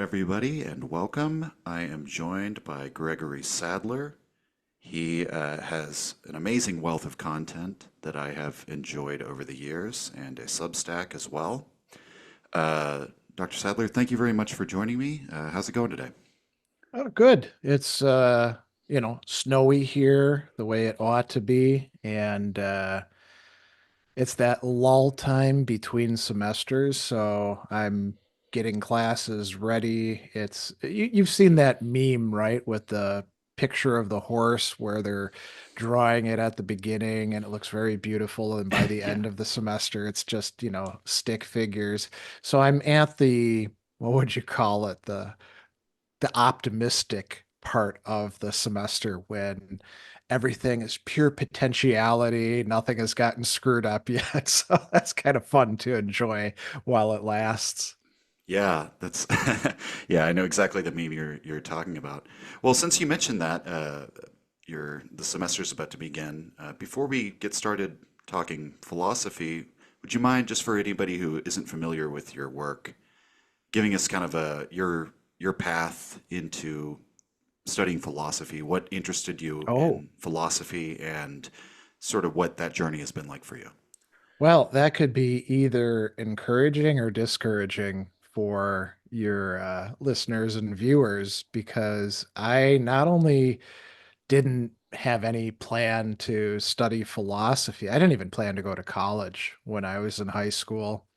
everybody, and welcome. I am joined by Gregory Sadler. He has an amazing wealth of content that I have enjoyed over the years and a Substack as well. Uh, Dr. Sadler, thank you very much for joining me. How's it going today? Oh, good. It's snowy here the way it ought to be, and it's that lull time between semesters, so I'm getting classes ready. You've seen that meme, right, with the picture of the horse where they're drawing it at the beginning and it looks very beautiful, and by the Yeah. end of the semester it's just, stick figures. So I'm at the, what would you call it? The optimistic part of the semester when everything is pure potentiality, nothing has gotten screwed up yet. So that's kind of fun to enjoy while it lasts. Yeah, that's yeah, I know exactly the meme you're talking about. Well, since you mentioned that the semester's about to begin, before we get started talking philosophy, would you mind, just for anybody who isn't familiar with your work, giving us kind of your path into studying philosophy? What interested you Oh, in philosophy, and sort of what that journey has been like for you? well, that could be either encouraging or discouraging for your listeners and viewers because I not only didn't have any plan to study philosophy. I didn't even plan to go to college when I was in high school.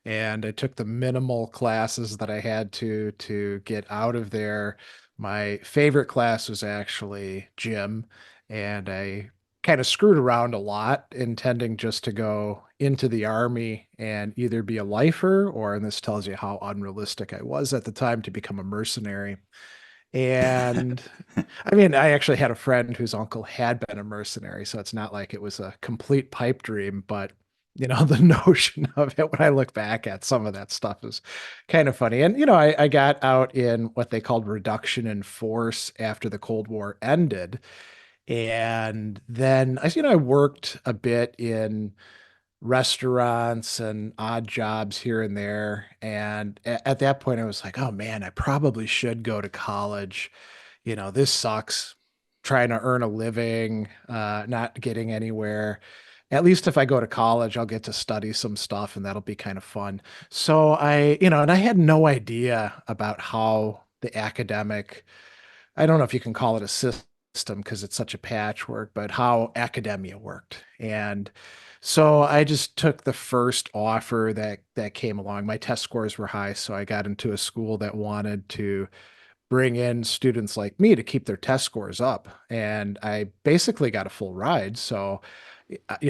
And I took the minimal classes that I had to get out of there. My favorite class was actually gym, and I kind of screwed around a lot, intending just to go into the army and either be a lifer, or, and this tells you how unrealistic I was at the time, to become a mercenary. And I mean, I actually had a friend whose uncle had been a mercenary, so it's not like it was a complete pipe dream, but the notion of it when I look back at some of that stuff is kind of funny. And I got out in what they called reduction in force after the Cold War ended. And then I worked a bit in restaurants and odd jobs here and there. And at that point, I was like, oh man, I probably should go to college. This sucks trying to earn a living, not getting anywhere. At least if I go to college, I'll get to study some stuff and that'll be kind of fun. So and I had no idea about how the academic, I don't know if you can call it a system because it's such a patchwork, but how academia worked. And so I just took the first offer that came along. My test scores were high, so I got into a school that wanted to bring in students like me to keep their test scores up. And I basically got a full ride. So,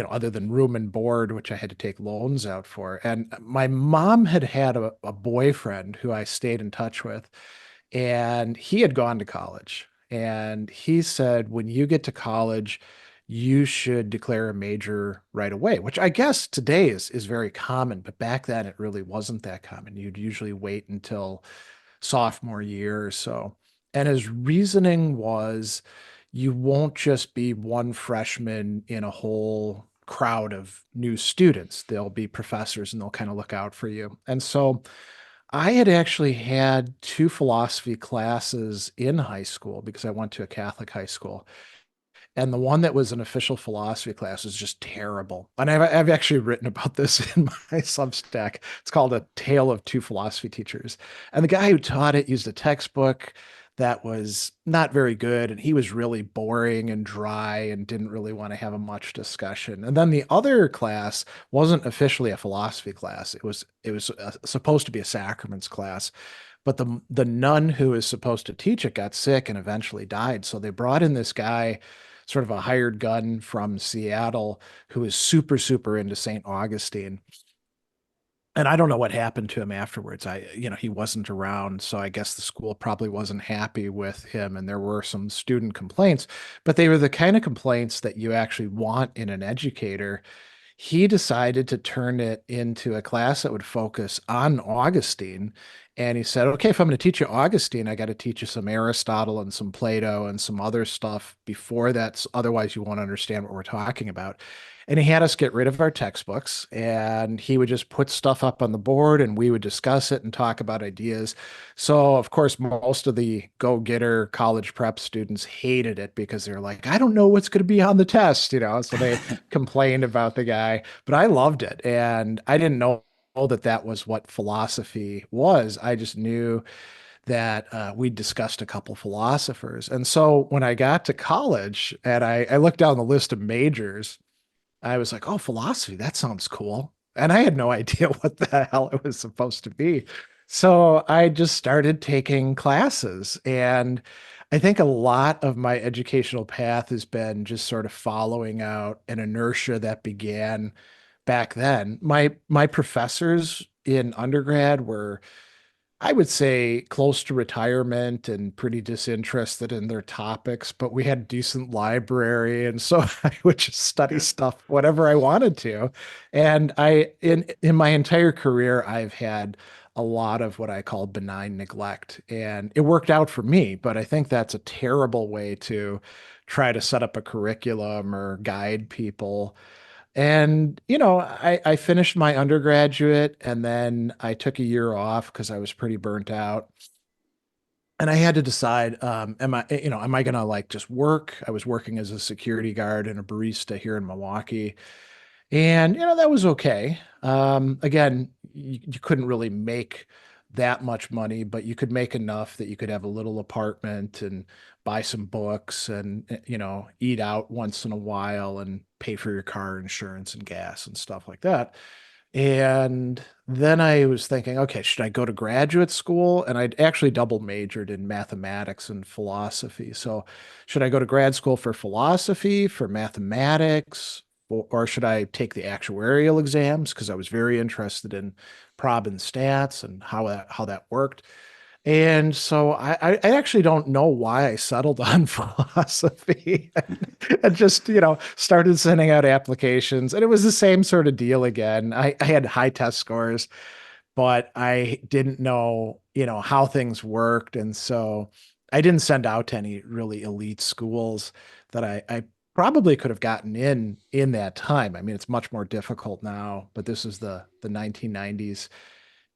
other than room and board, which I had to take loans out for. And my mom had a boyfriend who I stayed in touch with, and he had gone to college. And he said, when you get to college, you should declare a major right away, which I guess today is very common, but back then it really wasn't that common. You'd usually wait until sophomore year or so. And his reasoning was you won't just be one freshman in a whole crowd of new students. There'll be professors and they'll kind of look out for you. And so I had actually had two philosophy classes in high school because I went to a Catholic high school. And the one that was an official philosophy class was just terrible. And I've actually written about this in my Substack. It's called A Tale of Two Philosophy Teachers. And the guy who taught it used a textbook that was not very good. And he was really boring and dry and didn't really want to have a much discussion. And then the other class wasn't officially a philosophy class. It was supposed to be a sacraments class. But the nun who was supposed to teach it got sick and eventually died. So they brought in this guy, sort of a hired gun from Seattle, who was super, super into St. Augustine. And I don't know what happened to him afterwards. He wasn't around. So I guess the school probably wasn't happy with him. And there were some student complaints, but they were the kind of complaints that you actually want in an educator. He decided to turn it into a class that would focus on Augustine And he said, okay, if I'm going to teach you Augustine, I got to teach you some Aristotle and some Plato and some other stuff before that. Otherwise, you won't understand what we're talking about. And he had us get rid of our textbooks, and he would just put stuff up on the board and we would discuss it and talk about ideas. So, of course, most of the go-getter college prep students hated it because they're like, I don't know what's going to be on the test, So they complained about the guy, but I loved it. And I didn't know that that was what philosophy was. I just knew that we discussed a couple philosophers. And so when I got to college and I looked down the list of majors, I was like, oh, philosophy, that sounds cool. And I had no idea what the hell it was supposed to be. So I just started taking classes. And I think a lot of my educational path has been just sort of following out an inertia that began back then. My professors in undergrad were, I would say, close to retirement and pretty disinterested in their topics, but we had a decent library, and so I would just study Yeah. stuff whatever I wanted to. And in my entire career, I've had a lot of what I call benign neglect, and it worked out for me, but I think that's a terrible way to try to set up a curriculum or guide people. And, I finished my undergraduate and then I took a year off because I was pretty burnt out. And I had to decide, am I gonna like just work? I was working as a security guard and a barista here in Milwaukee. And, that was okay. Again, you couldn't really make that much money, but you could make enough that you could have a little apartment and buy some books and, eat out once in a while and pay for your car insurance and gas and stuff like that. And then I was thinking, okay, should I go to graduate school? And I'd actually double majored in mathematics and philosophy. So, should I go to grad school for philosophy, for mathematics, or should I take the actuarial exams? Because I was very interested in prob and stats and how that worked. And so I actually don't know why I settled on philosophy. I just, started sending out applications, and it was the same sort of deal again. I had high test scores, but I didn't know, how things worked. And so I didn't send out to any really elite schools that I probably could have gotten in that time. I mean, it's much more difficult now, but this is the 1990s.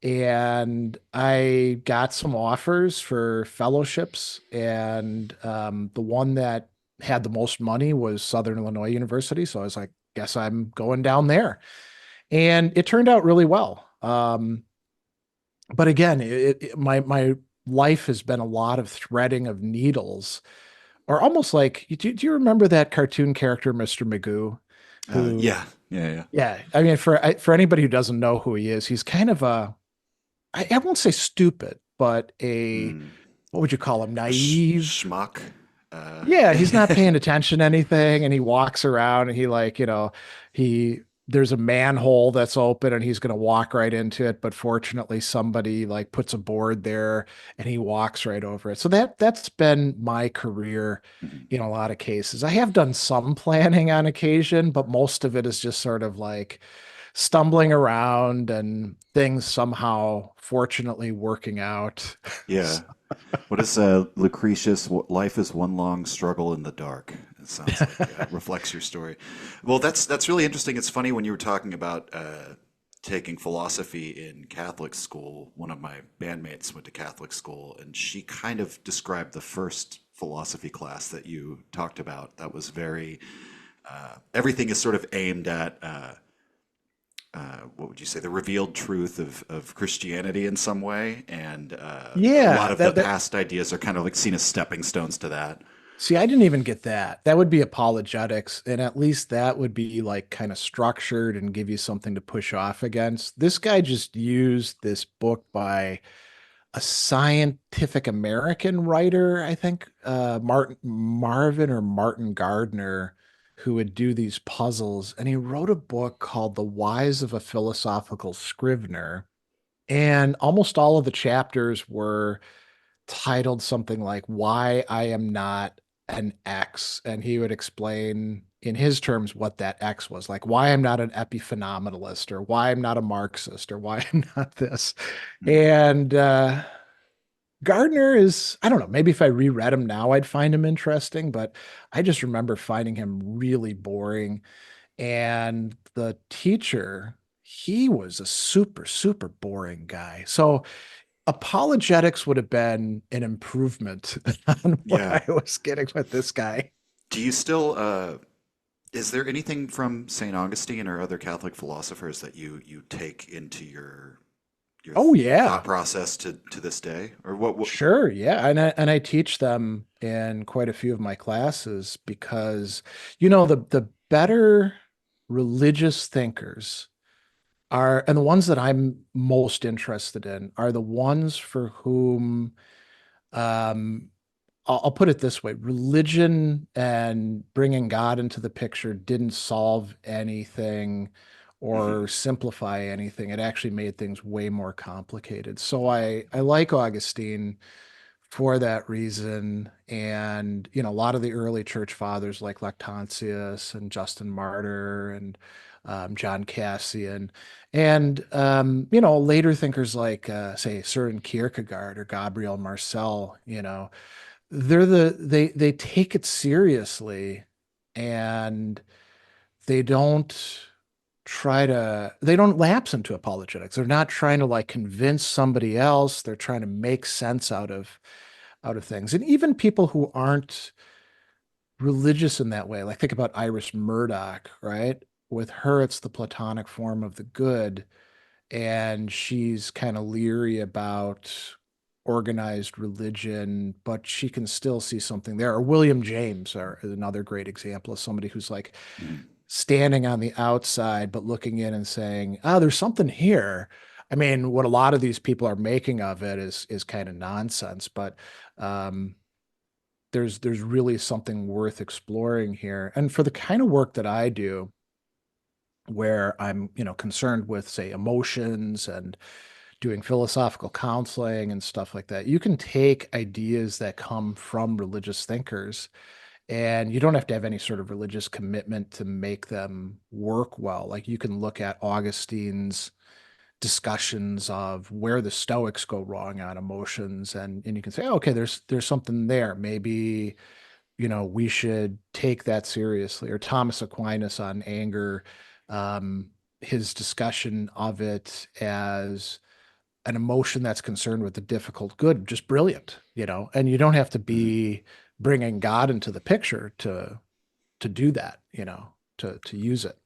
And I got some offers for fellowships, and the one that had the most money was Southern Illinois University. So I was like, guess I'm going down there. And it turned out really well. But again, my life has been a lot of threading of needles, or almost like, do you remember that cartoon character, Mr. Magoo, who, Yeah. Yeah. Yeah. yeah, I mean, for anybody who doesn't know who he is, he's kind of I won't say stupid, but Mm. what would you call him? A Naive. schmuck. Uh, Yeah, he's not paying attention to anything, and he walks around and he like, he there's a manhole that's open and he's going to walk right into it, but fortunately somebody like puts a board there and he walks right over it. So that's been my career in a lot of cases. I have done some planning on occasion, but most of it is just sort of like stumbling around and things somehow fortunately working out. yeah. What is Lucretius? Life is one long struggle in the dark. It sounds like reflects your story. Well, that's really interesting. It's funny when you were talking about taking philosophy in Catholic school. One of my bandmates went to Catholic school, and she kind of described the first philosophy class that you talked about. That was very everything is sort of aimed at. What would you say, the revealed truth of Christianity in some way, and a lot Yeah, of the past ideas are kind of like seen as stepping stones to that. see, I didn't even get that. That would be apologetics, and at least that would be like kind of structured and give you something to push off against. This guy just used this book by a Scientific American writer, I think, Marvin or Martin Gardner, who would do these puzzles. And he wrote a book called The Whys of a Philosophical Scrivener. And almost all of the chapters were titled something like Why I Am Not an X. And he would explain in his terms what that X was, like why I'm not an epiphenomenalist or why I'm not a Marxist or why I'm not this. Mhm. And Gardner is, I don't know, maybe if I reread him now, I'd find him interesting, but I just remember finding him really boring. And the teacher, he was a super, super boring guy. So apologetics would have been an improvement on what Yeah. I was getting with this guy. Do you still is there anything from St. Augustine or other Catholic philosophers that you take into your Oh thought yeah, process to this day? Or what sure, yeah, and I teach them in quite a few of my classes because the better religious thinkers are, and the ones that I'm most interested in are the ones for whom um, I'll put it this way: religion and bringing God into the picture didn't solve anything or Mhm. simplify anything. It actually made things way more complicated. So I like Augustine for that reason. And, a lot of the early church fathers like Lactantius and Justin Martyr and John Cassian, and later thinkers like say Søren Kierkegaard or Gabriel Marcel, they take it seriously and they don't they don't lapse into apologetics. They're not trying to like convince somebody else. They're trying to make sense out of things. And even people who aren't religious in that way, like think about Iris Murdoch, right? With her, it's the Platonic form of the good, and she's kind of leery about organized religion, but she can still see something there. Or William James are another great example of somebody who's like Mhm. standing on the outside, but looking in and saying, "Oh, there's something here." I mean, what a lot of these people are making of it is kind of nonsense, but um, there's really something worth exploring here. And for the kind of work that I do, where I'm, concerned with, say, emotions and doing philosophical counseling and stuff like that, you can take ideas that come from religious thinkers and you don't have to have any sort of religious commitment to make them work well. Like you can look at Augustine's discussions of where the Stoics go wrong on emotions and you can say, oh, okay, there's something there. Maybe, we should take that seriously. Or Thomas Aquinas on anger, um, his discussion of it as an emotion that's concerned with the difficult good, just brilliant, and you don't have to Mhm. be bringing God into the picture to do that, to use it.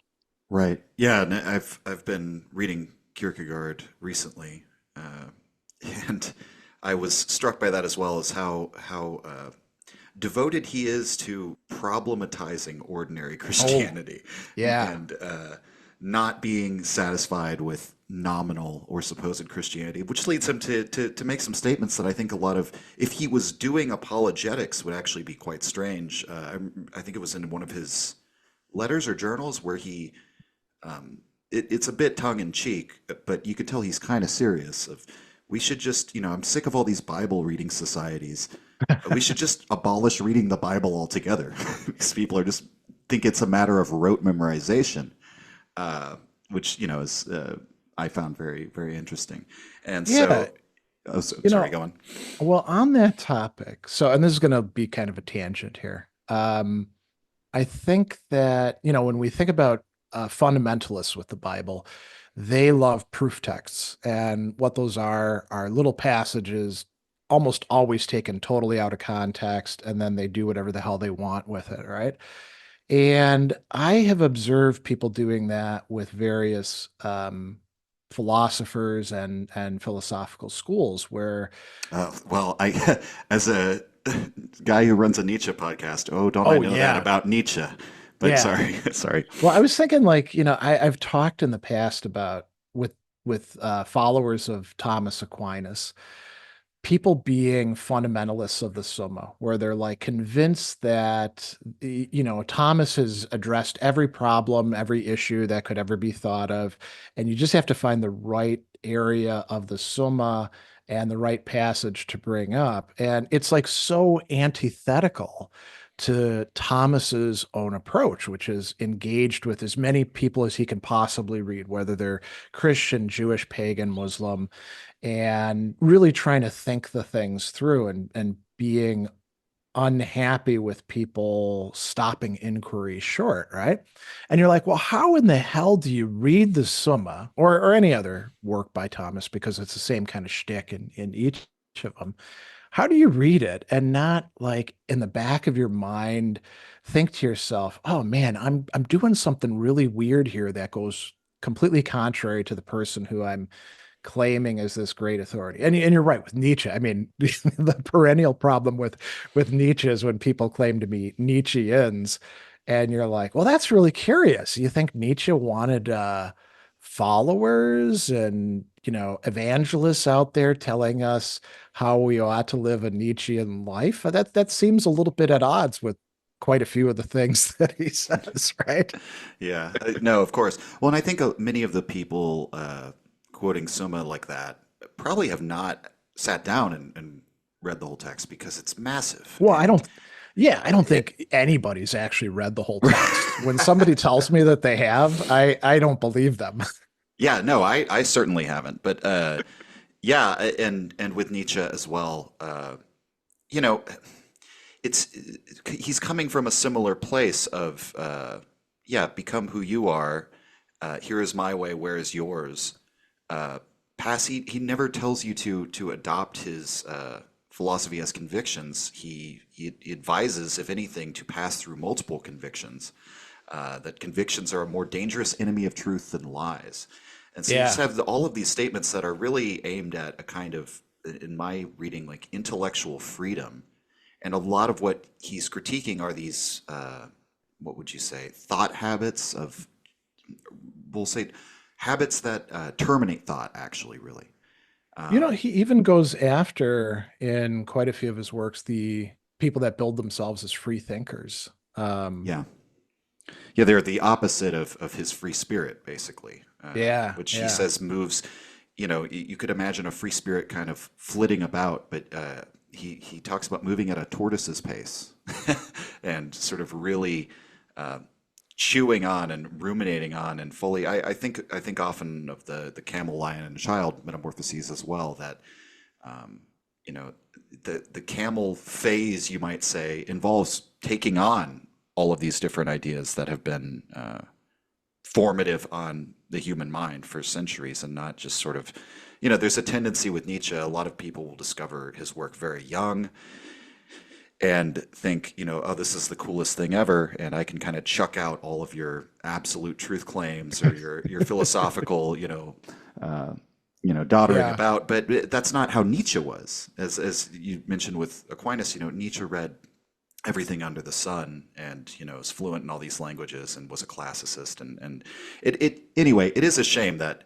Right. Yeah, and I've been reading Kierkegaard recently, uh, and I was struck by that as well as how devoted he is to problematizing ordinary Oh, Christianity yeah. and not being satisfied with nominal or supposed Christianity, which leads him to make some statements that I think a lot of, if he was doing apologetics, would actually be quite strange. I think it was in one of his letters or journals where it's a bit tongue in cheek, but you could tell he's kind of serious. Of we should just, I'm sick of all these Bible reading societies. We should just abolish reading the Bible altogether because people are just think it's a matter of rote memorization, uh, which is I found very very interesting. And Yeah. so, oh, You sorry, know, go on. well, on that topic, so, and this is going to be kind of a tangent here. I think that, when we think about fundamentalists with the Bible, they love proof texts. And what those are little passages almost always taken totally out of context, and then they do whatever the hell they want with it, right? And I have observed people doing that with various philosophers and philosophical schools where, Well, I as a guy who runs a Nietzsche podcast, oh, don't I oh know that yeah, about Nietzsche? But yeah. sorry, sorry. Well, I was thinking like, I've talked in the past about with followers of Thomas Aquinas, people being fundamentalists of the Summa, where they're like convinced that Thomas has addressed every problem, every issue that could ever be thought of, and you just have to find the right area of the Summa and the right passage to bring up. And it's like so antithetical to Thomas's own approach, which is engaged with as many people as he can possibly read, whether they're Christian, Jewish, pagan, Muslim, and really trying to think the things through and being unhappy with people stopping inquiry short, right? And you're like, well, how in the hell do you read the Summa or any other work by Thomas, because it's the same kind of shtick in each of them? How do you read it and not like in the back of your mind think to yourself, oh man, I'm doing something really weird here that goes completely contrary to the person who I'm claiming as this great authority. And you're right with Nietzsche. I mean, the perennial problem with Nietzsche is when people claim to be Nietzscheans, and you're like, well, that's really curious. You think Nietzsche wanted followers and evangelists out there telling us how we ought to live a Nietzschean life? That seems a little bit at odds with quite a few of the things that he says, right? Yeah, no, of course. Well, and I think many of the people quoting Summa like that probably have not sat down and read the whole text because it's massive. Well, And I don't it, think anybody's actually read the whole text. When somebody tells me that they have, I don't believe them. yeah, no, I certainly haven't. But yeah, and with Nietzsche as well, you know, it's he's coming from a similar place of yeah, become who you are. Here is my way, where is yours? uh, he never tells you to adopt his philosophy as convictions. He advises, if anything, to pass through multiple convictions. That convictions are a more dangerous enemy of truth than lies. And so you just Yeah. have all of these statements that are really aimed at a kind of, in my reading, like intellectual freedom. And a lot of what he's critiquing are these, what would you say, thought habits of, we'll say, habits that terminate thought, actually, really. He even goes after in quite a few of his works the people that build themselves as free thinkers. Yeah. Yeah, they're the opposite of his free spirit, basically, Yeah, which he yeah. says moves, you could imagine a free spirit kind of flitting about, but he talks about moving at a tortoise's pace and sort of really uh, chewing on and ruminating on and fully. I think often of the camel, lion, and child metamorphoses as well. That you know the camel phase, you might say, involves taking on all of these different ideas that have been formative on the human mind for centuries, and not just sort of, there's a tendency with Nietzsche. A lot of people will discover his work very young and think, oh, this is the coolest thing ever, and I can kind of chuck out all of your absolute truth claims or your philosophical, doddering Yeah. about. But that's not how Nietzsche was. As you mentioned with Aquinas, Nietzsche read everything under the sun, and is fluent in all these languages and was a classicist. And anyway, it is a shame that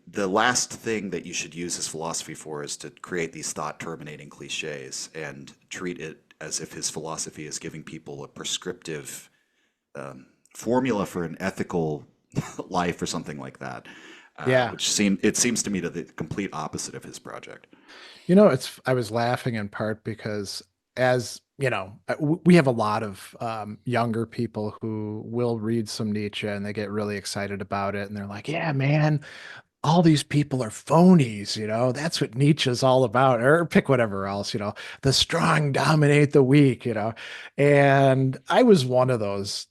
the last thing that you should use his philosophy for is to create these thought terminating cliches and treat it as if his philosophy is giving people a prescriptive formula for an ethical life or something like that, Yeah. which seems to me to the complete opposite of his project. I was laughing in part because as we have a lot of younger people who will read some Nietzsche and they get really excited about it. And they're like, yeah, man, all these people are phonies, that's what Nietzsche's all about, or pick whatever else, the strong dominate the weak, and I was one of those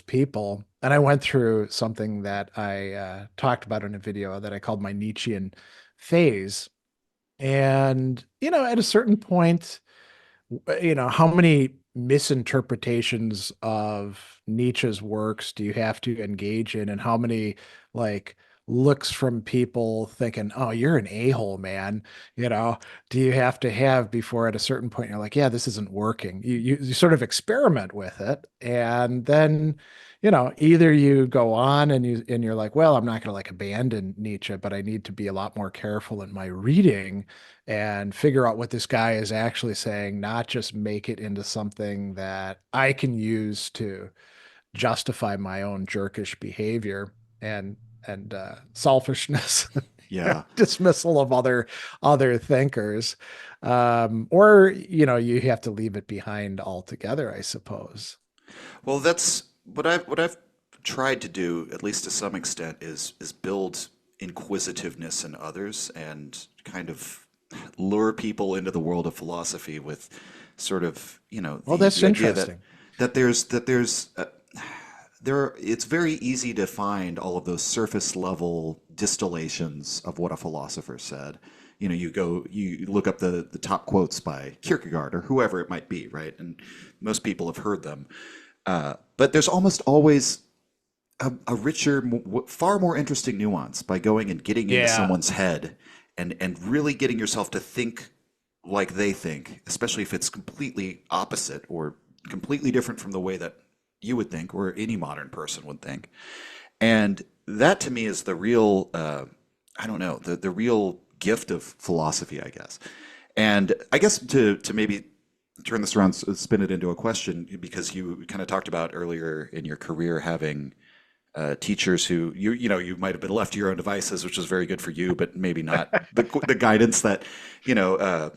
people, and I went through something that I talked about in a video that I called my Nietzschean phase. And at a certain point, how many misinterpretations of Nietzsche's works do you have to engage in, and how many like looks from people thinking, "Oh, you're an a-hole, man," you know, do you have to have before at a certain point you're like, "Yeah, this isn't working." You sort of experiment with it, and then either you go on and you're like, "Well, I'm not going to like abandon Nietzsche, but I need to be a lot more careful in my reading." And figure out what this guy is actually saying, not just make it into something that I can use to justify my own jerkish behavior and selfishness. Yeah. dismissal of other thinkers. Or, you have to leave it behind altogether, I suppose. Well, that's what I've tried to do, at least to some extent, is build inquisitiveness in others and kind of lure people into the world of philosophy with sort of, Well, the that's idea that interesting. there's it's very easy to find all of those surface level distillations of what a philosopher said. You look up the top quotes by Kierkegaard or whoever it might be, right? And most people have heard them. But there's almost always a richer, far more interesting nuance by going and getting into Yeah. someone's head and really getting yourself to think like they think, especially if it's completely opposite or completely different from the way that you would think or any modern person would think. And that to me is the real, I don't know, the real gift of philosophy, I guess. And I guess to maybe turn this around, spin it into a question, because you kind of talked about earlier in your career having teachers who you might have been left to your own devices, which was very good for you, but maybe not the guidance that you know uh,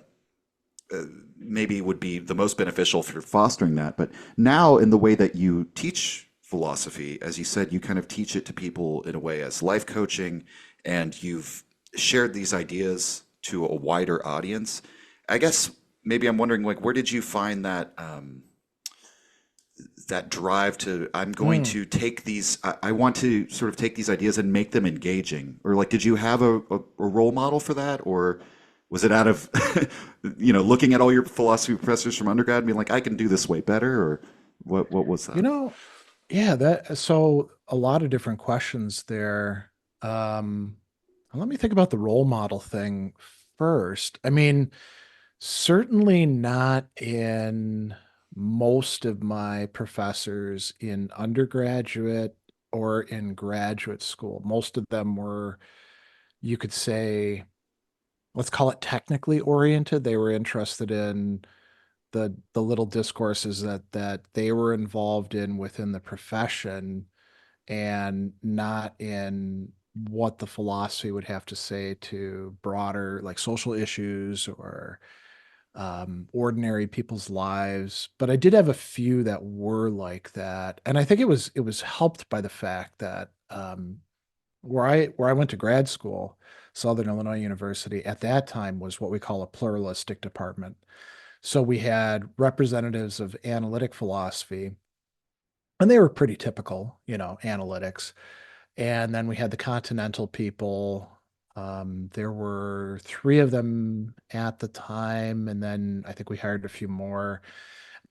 maybe would be the most beneficial for fostering that. But now, in the way that you teach philosophy, as you said, you kind of teach it to people in a way as life coaching, and you've shared these ideas to a wider audience. I guess maybe I'm wondering, like, where did you find that drive to I'm going Hmm. to take these I want to sort of take these ideas and make them engaging, or like did you have a role model for that, or was it out of looking at all your philosophy professors from undergrad and being like I can do this way better, or what was You that? know, yeah, that so a lot of different questions there. Um, Let me think about the role model thing first. I mean, certainly not in most of my professors in undergraduate or in graduate school. Most of them were, you could say, let's call it technically oriented. They were interested in the little discourses that they were involved in within the profession and not in what the philosophy would have to say to broader like social issues or ordinary people's lives. But I did have a few that were like that, and I think it was helped by the fact that where I went to grad school, Southern Illinois University, at that time was what we call a pluralistic department. So we had representatives of analytic philosophy, and they were pretty typical, analytics. And then we had the continental people. There were three of them at the time, and then I think we hired a few more.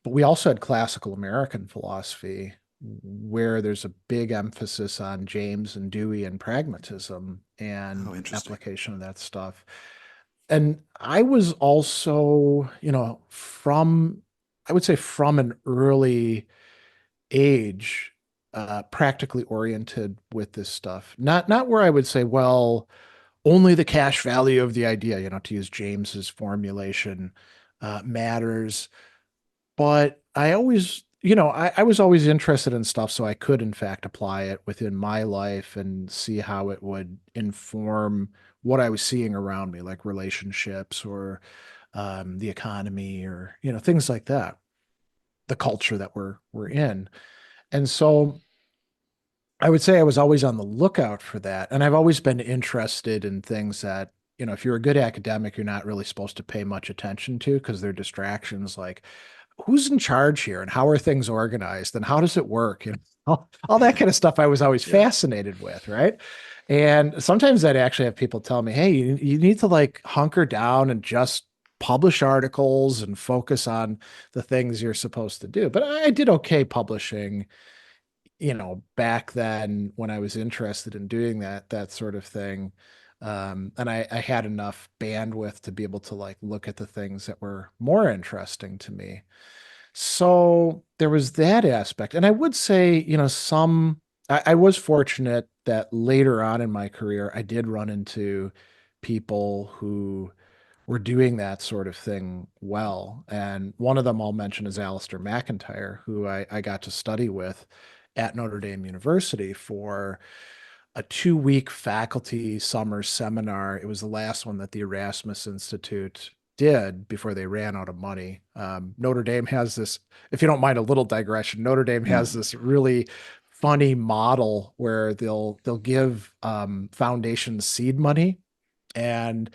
But we also had classical American philosophy, where there's a big emphasis on James and Dewey and pragmatism Oh, and interesting. application of that stuff. And I was also, I would say from an early age, practically oriented with this stuff. Not where I would say, well, only the cash value of the idea, to use James's formulation, matters. But I was always interested in stuff so I could, in fact, apply it within my life and see how it would inform what I was seeing around me, like relationships or the economy or, things like that, the culture that we're in. And so I would say I was always on the lookout for that. And I've always been interested in things that, if you're a good academic, you're not really supposed to pay much attention to because they're distractions like who's in charge here and how are things organized and how does it work? All that kind of stuff I was always Yeah. fascinated with, right? And sometimes I'd actually have people tell me, hey, you need to like hunker down and just publish articles and focus on the things you're supposed to do. But I did okay publishing, back then when I was interested in doing that sort of thing. And I had enough bandwidth to be able to like look at the things that were more interesting to me. So there was that aspect. And I would say, I was fortunate that later on in my career, I did run into people who were doing that sort of thing well. And one of them I'll mention is Alistair McIntyre, who I got to study with at Notre Dame University for a 2 week faculty summer seminar. It was the last one that the Erasmus Institute did before they ran out of money. Notre Dame has this, if you don't mind a little digression, Notre Dame Yeah. has this really funny model where they'll give foundations seed money, and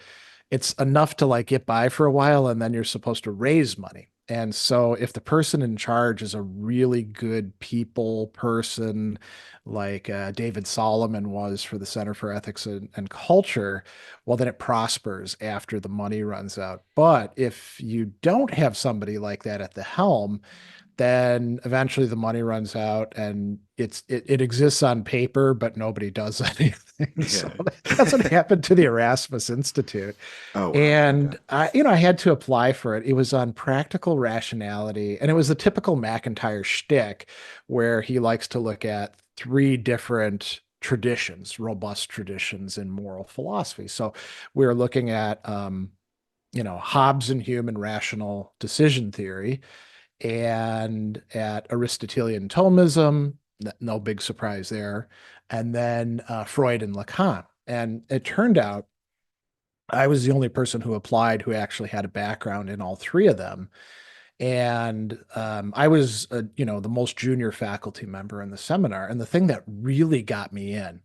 it's enough to like get by for a while, and then you're supposed to raise money. And so if the person in charge is a really good people person, like David Solomon was for the Center for Ethics and Culture, well, then it prospers after the money runs out. But if you don't have somebody like that at the helm, then eventually the money runs out, and it exists on paper, but nobody does anything. So Yeah. that's what happened to the Erasmus Institute. Oh wow. Okay. And I had to apply for it. It was on practical rationality, and it was the typical McIntyre shtick where he likes to look at three different traditions, robust traditions in moral philosophy. So we were looking at Hobbes and Hume and rational decision theory, and at Aristotelian Thomism, no big surprise there, and then Freud and Lacan. And it turned out I was the only person who applied who actually had a background in all three of them. And I was, the most junior faculty member in the seminar. And the thing that really got me in,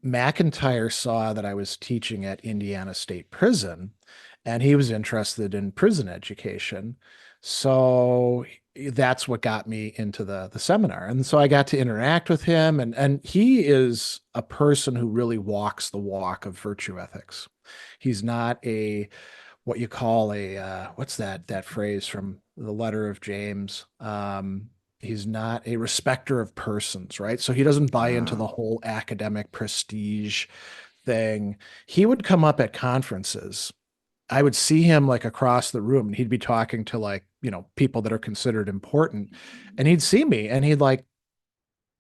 McIntyre saw that I was teaching at Indiana State Prison, and he was interested in prison education. So that's what got me into the seminar. And so I got to interact with him, and he is a person who really walks the walk of virtue ethics. He's not a what you call a what's that phrase from the letter of James? He's not a respecter of persons, right? So he doesn't buy into Uh, the whole academic prestige thing. He would come up at conferences. I would see him like across the room, and he'd be talking to like, people that are considered important. And he'd see me, and he'd like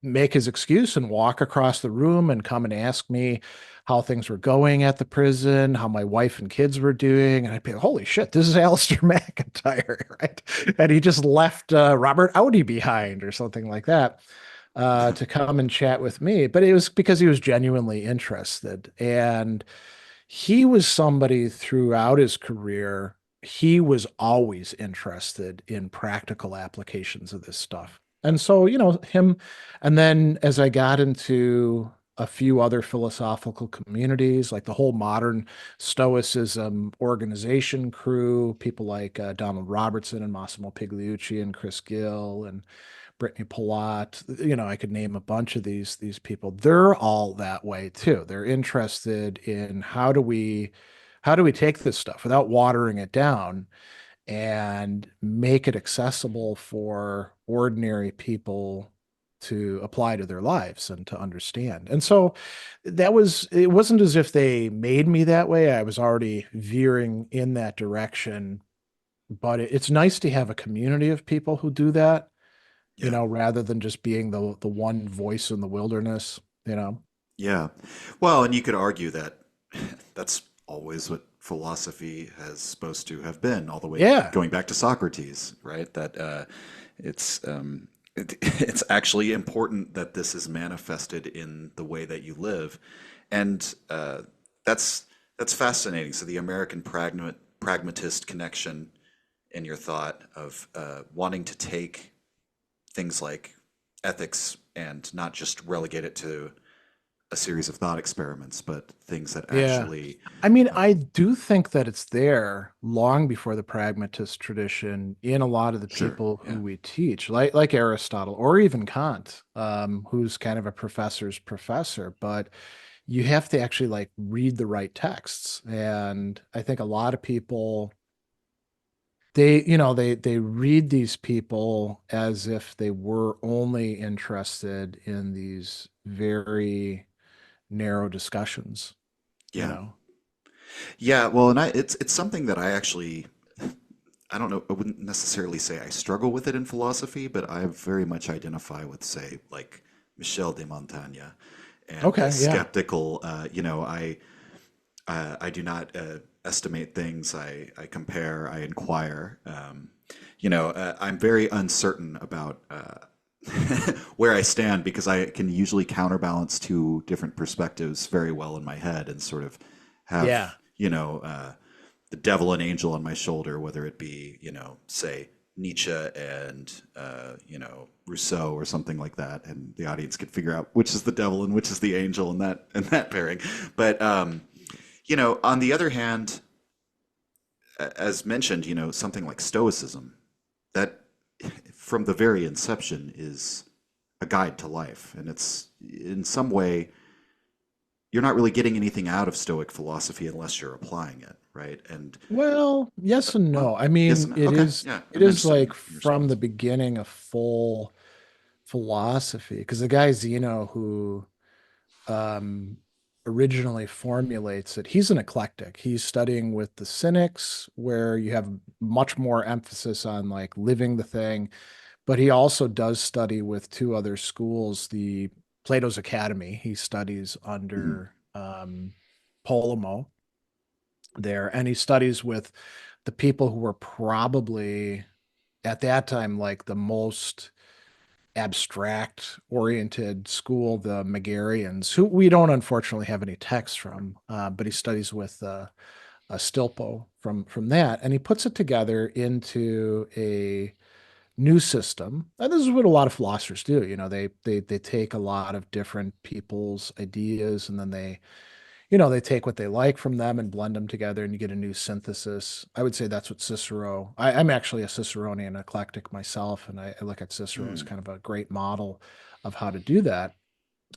make his excuse and walk across the room and come and ask me how things were going at the prison, how my wife and kids were doing. And I'd be, holy shit, this is Alistair McIntyre, right? And he just left Robert Audi behind or something like that to come and chat with me. But it was because he was genuinely interested. And he was somebody throughout his career, he was always interested in practical applications of this stuff. And so, him, and then as I got into a few other philosophical communities, like the whole modern Stoicism organization crew, people like Donald Robertson and Massimo Pigliucci and Chris Gill and Brittany Palat, I could name a bunch of these people. They're all that way too. They're interested in how do we take this stuff without watering it down and make it accessible for ordinary people to apply to their lives and to understand. And so it wasn't as if they made me that way. I was already veering in that direction, but it's nice to have a community of people who do that, yeah. rather than just being the one voice in the wilderness. Yeah. Well, and you could argue that that's always what philosophy has supposed to have been, all the way Yeah. going back to Socrates, right? That it's it's actually important that this is manifested in the way that you live, and that's that's fascinating. So the American pragmatist connection in your thought of wanting to take things like ethics and not just relegate it to a series of thought experiments, but things that Yeah. actually, I mean, uh, I do think that it's there long before the pragmatist tradition in a lot of the sure, people who yeah, we teach, like Aristotle or even Kant, who's kind of a professor's professor. But you have to actually like read the right texts. And I think a lot of people, they read these people as if they were only interested in these very narrow discussions, you yeah, know. yeah. Well, and it's something that I actually, I don't know, I wouldn't necessarily say I struggle with it in philosophy, but I very much identify with, say, like Michel de Montaigne and the Okay, yeah. skeptical. I do not estimate things. I compare. I inquire. I'm very uncertain about where I stand because I can usually counterbalance two different perspectives very well in my head and sort of Yeah. have, the devil and angel on my shoulder, whether it be, say Nietzsche and, Rousseau or something like that. And the audience could figure out which is the devil and which is the angel in that pairing. But, on the other hand, as mentioned, something like Stoicism, that from the very inception is a guide to life. And it's in some way, you're not really getting anything out of Stoic philosophy unless you're applying it, right? And, Well, yes and well, no. I yes mean, and no. Okay, yeah, it I'm is interested like in your from the response. beginning a full philosophy because the guy Zeno who um originally formulates it, he's an eclectic. He's studying with the Cynics where you have much more emphasis on like living the thing, but he also does study with two other schools, the Plato's Academy. He studies Mhm. under Polemo there, and he studies with the people who were probably at that time like the most abstract oriented school, the Megarians, who we don't unfortunately have any texts from, but he studies with Stilpo from that, and he puts it together into a new system. And this is what a lot of philosophers do. They take a lot of different people's ideas and then they take what they like from them and blend them together and you get a new synthesis. I would say that's what I'm actually a Ciceronian eclectic myself, and I look at Cicero as Mm, kind of a great model of how to do that.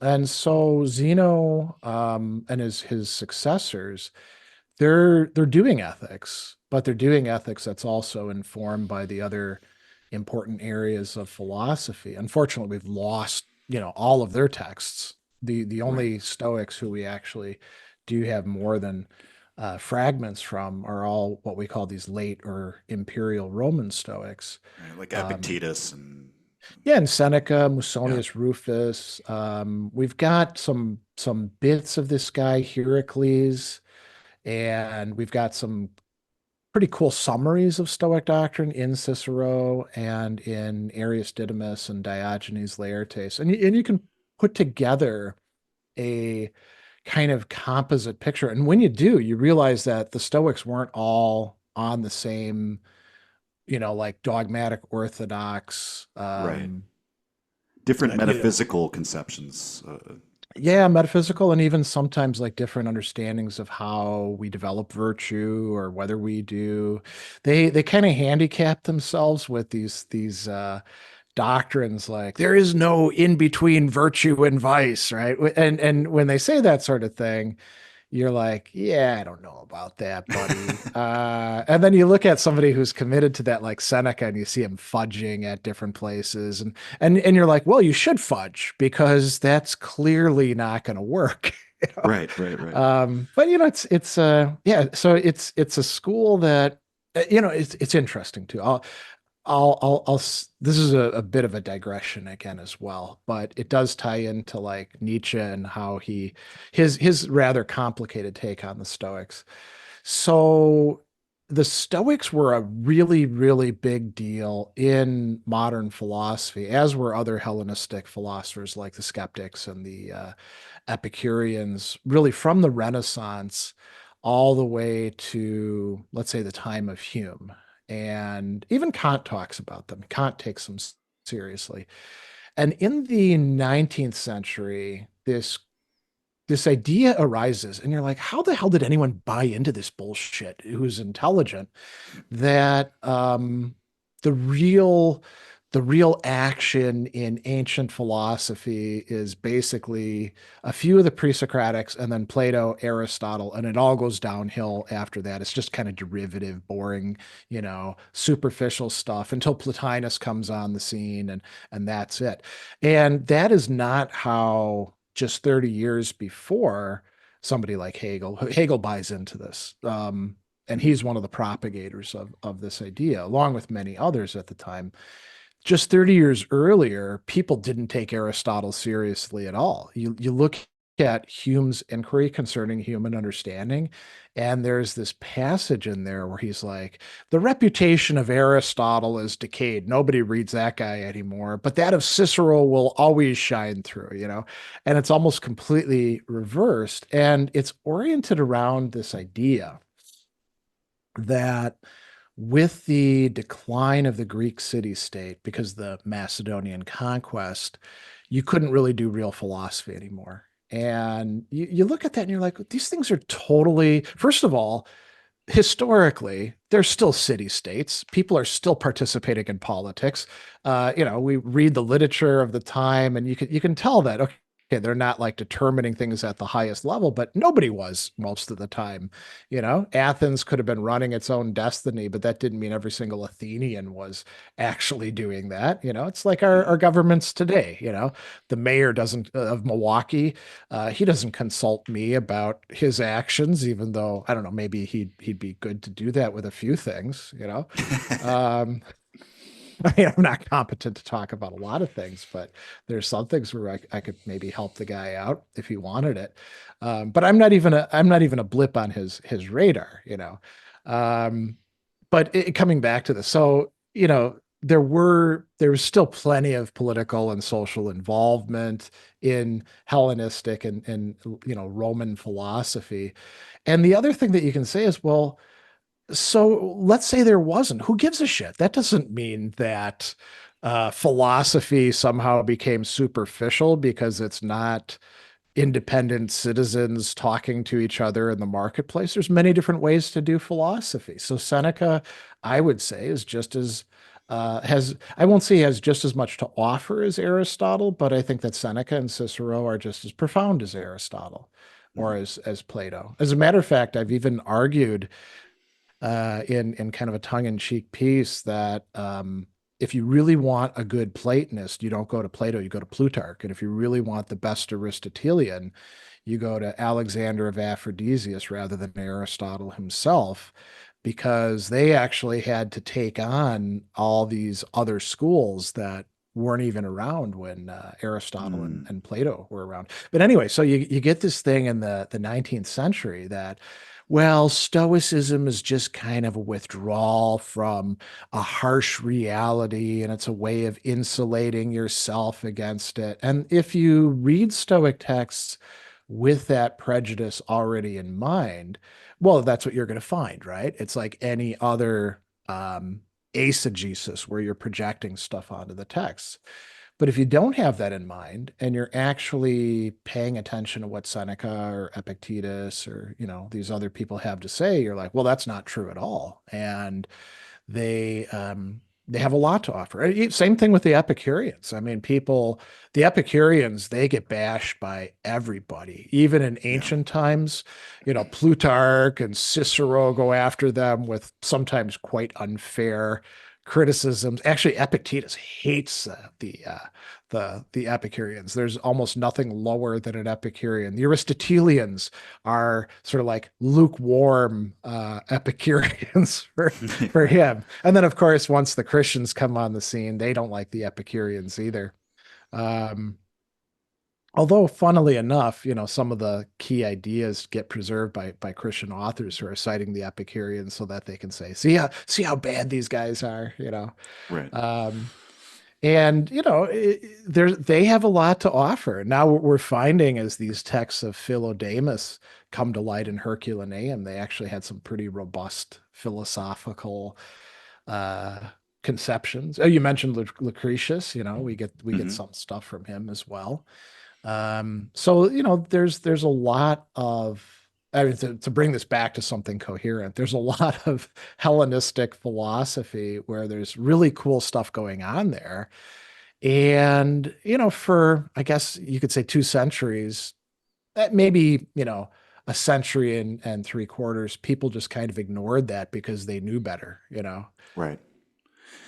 And so Zeno and his successors, they're doing ethics, but they're doing ethics that's also informed by the other important areas of philosophy. Unfortunately, we've lost, all of their texts. The right. only Stoics who we actually do have more than fragments from are all what we call these late or imperial Roman Stoics. Right. Like Um, Epictetus and yeah, and Seneca, yeah. Musonius Rufus. We've got some bits of this guy Heracles, and we've got some pretty cool summaries of Stoic doctrine in Cicero and in Arius Didymus and Diogenes Laertes. And you can put together a kind of composite picture. And when you do, you realize that the Stoics weren't all on the same, like dogmatic orthodox, Right. Different you know, metaphysical conceptions. yeah, metaphysical and even sometimes like different understandings of how we develop virtue or whether we do. They kind of handicap themselves with these doctrines like there is no in between virtue and vice, right? And when they say that sort of thing, you're like, yeah, I don't know about that, buddy. And then you look at somebody who's committed to that, like Seneca, and you see him fudging at different places, and you're like, well, you should fudge because that's clearly not going to work. you know? Right, right, right. But it's yeah, so it's a school that it's interesting too. This is a bit of a digression again as well, but it does tie into like Nietzsche and how his rather complicated take on the Stoics. So the Stoics were a really, really big deal in modern philosophy, as were other Hellenistic philosophers like the skeptics and the Epicureans, really from the Renaissance all the way to, let's say, the time of Hume. And even Kant talks about them. Kant takes them seriously. And in the 19th century, this idea arises, and you're like, how the hell did anyone buy into this bullshit who's intelligent? That the real the real action in ancient philosophy is basically a few of the pre-Socratics and then Plato, Aristotle, and it all goes downhill after that. It's just kind of derivative, boring, superficial stuff until Plotinus comes on the scene and that's it. And that is not how just 30 years before somebody like Hegel buys into this. And Mhm. he's one of the propagators of this idea, along with many others at the time. Just 30 years earlier, people didn't take Aristotle seriously at all. You look at Hume's inquiry concerning human understanding. And there's this passage in there where he's like, the reputation of Aristotle is decayed. Nobody reads that guy anymore, but that of Cicero will always shine through, you know? And it's almost completely reversed. And it's oriented around this idea that with the decline of the Greek city state, because the Macedonian conquest, you couldn't really do real philosophy anymore. And you look at that and you're like, these things are totally, first of all, historically, they're still city states. People are still participating in politics. We read the literature of the time, and you can tell that okay, they're not like determining things at the highest level, but nobody was most of the time. Athens could have been running its own destiny, but that didn't mean every single Athenian was actually doing that. It's like our Mhm. governments today. The mayor doesn't of Milwaukee, he doesn't consult me about his actions, even though I don't know, maybe he'd be good to do that with a few things. Um, I mean, I'm not competent to talk about a lot of things, but there's some things where I could maybe help the guy out if he wanted it. But I'm not even a blip on his radar. Um, but coming back to this, so there was still plenty of political and social involvement in Hellenistic and Roman philosophy. And the other thing that you can say is, well, so let's say there wasn't. Who gives a shit? That doesn't mean that philosophy somehow became superficial because it's not independent citizens talking to each other in the marketplace. There's many different ways to do philosophy. So Seneca, I would say, is just as has I won't say he has just as much to offer as Aristotle, but I think that Seneca and Cicero are just as profound as Aristotle or Mhm. as Plato. As a matter of fact, I've even argued in kind of a tongue-in-cheek piece that if you really want a good Platonist, you don't go to Plato, you go to Plutarch. And if you really want the best Aristotelian, you go to Alexander of Aphrodisias rather than Aristotle himself, because they actually had to take on all these other schools that weren't even around when Aristotle and, Mm. and Plato were around. But anyway, so you get this thing in the 19th century that, well, Stoicism is just kind of a withdrawal from a harsh reality, and it's a way of insulating yourself against it. And if you read Stoic texts with that prejudice already in mind, well, that's what you're going to find, right? It's like any other eisegesis where you're projecting stuff onto the text. But if you don't have that in mind and you're actually paying attention to what Seneca or Epictetus or, these other people have to say, you're like, well, that's not true at all. And they have a lot to offer. Same thing with the Epicureans. I mean, the Epicureans, they get bashed by everybody, even in Yeah. ancient times. Plutarch and Cicero go after them with sometimes quite unfair criticisms. Actually, Epictetus hates the Epicureans. There's almost nothing lower than an Epicurean. The Aristotelians are sort of like lukewarm Epicureans for Right. him. And then, of course, once the Christians come on the scene, they don't like the Epicureans either. Um, Although, funnily enough, some of the key ideas get preserved by Christian authors who are citing the Epicureans so that they can say, see how bad these guys are. Right. Um, and they have a lot to offer. Now what we're finding as these texts of Philodemus come to light in Herculaneum, they actually had some pretty robust philosophical uh, conceptions. Oh, you mentioned Lucretius. We get Hmm. some stuff from him as well. So there's a lot of, I mean, to bring this back to something coherent, there's a lot of Hellenistic philosophy where there's really cool stuff going on there. And, for, I guess you could say 2 centuries, maybe, a century and 3/4, people just kind of ignored that because they knew better. Right.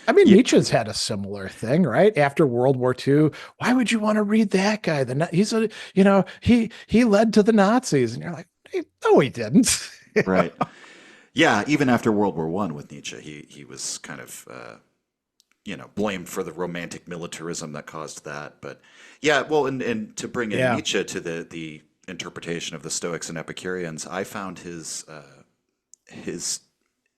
I mean, Yeah. Nietzsche's had a similar thing, right? After World War II, why would you want to read that guy? He led to the Nazis, and you're like, "Hey, no, he didn't." Right. Yeah. Even after World War One with Nietzsche, he was kind of blamed for the romantic militarism that caused that. But yeah, well, and to bring in Yeah. Nietzsche to the interpretation of the Stoics and Epicureans, I found his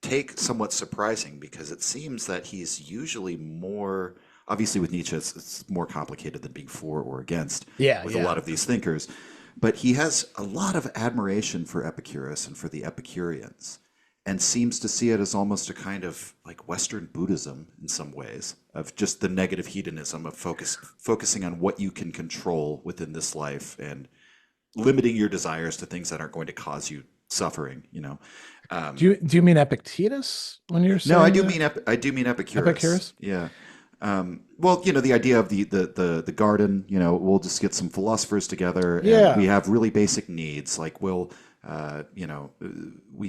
take somewhat surprising because it seems that he's usually more, obviously with Nietzsche it's more complicated than being for or against Yeah, with a lot yeah. of these thinkers, but he has a lot of admiration for Epicurus and for the Epicureans, and seems to see it as almost a kind of like Western Buddhism in some ways, of just the negative hedonism of focusing on what you can control within this life and limiting your desires to things that aren't going to cause you suffering, you know. Do Um, you mean Epictetus when you're no, saying that? I do mean Epicurus. Epicurus? Yeah. Well, you know, the idea of the garden. You know, we'll just get some philosophers together, and we Yeah. have really basic needs. Like we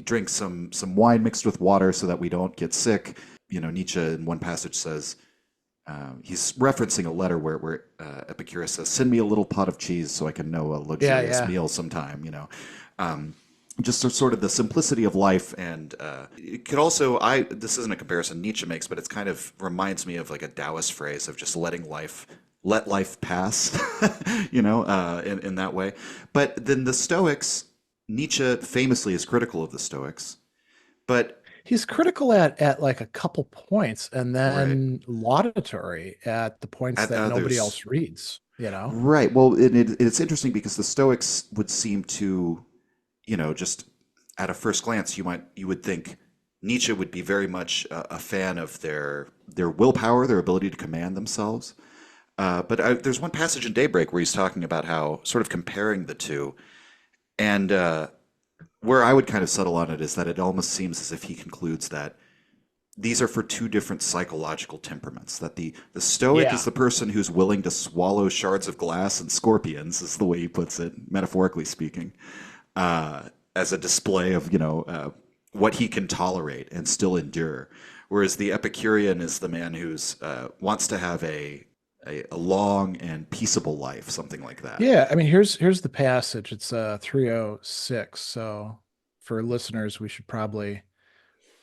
drink some wine mixed with water so that we don't get sick. You know, Nietzsche in one passage says he's referencing a letter where Epicurus says, "Send me a little pot of cheese so I can know a Yeah, luxurious yeah. meal sometime." You know. Just sort of the simplicity of life, and it could also, I this isn't a comparison Nietzsche makes, but it's kind of reminds me of like a Taoist phrase of just let life pass, you know, in that way. But then the Stoics, Nietzsche famously is critical of the Stoics, but He's critical at like a couple points and right then laudatory at the points at that nobody others, else reads, you know? right. Well, it's interesting because the Stoics would seem to, you know, just at a first glance, you would think Nietzsche would be very much a fan of their willpower, their ability to command themselves. There's one passage in Daybreak where he's talking about how sort of comparing the two, and where I would kind of settle on it is that it almost seems as if he concludes that these are for two different psychological temperaments. That the Stoic is Yeah. the person who's willing to swallow shards of glass and scorpions, is the way he puts it, metaphorically speaking, as a display of what he can tolerate and still endure. Whereas the Epicurean is the man who's wants to have a long and peaceable life, something like that. Yeah, I mean here's the passage. It's 306. So for listeners, we should probably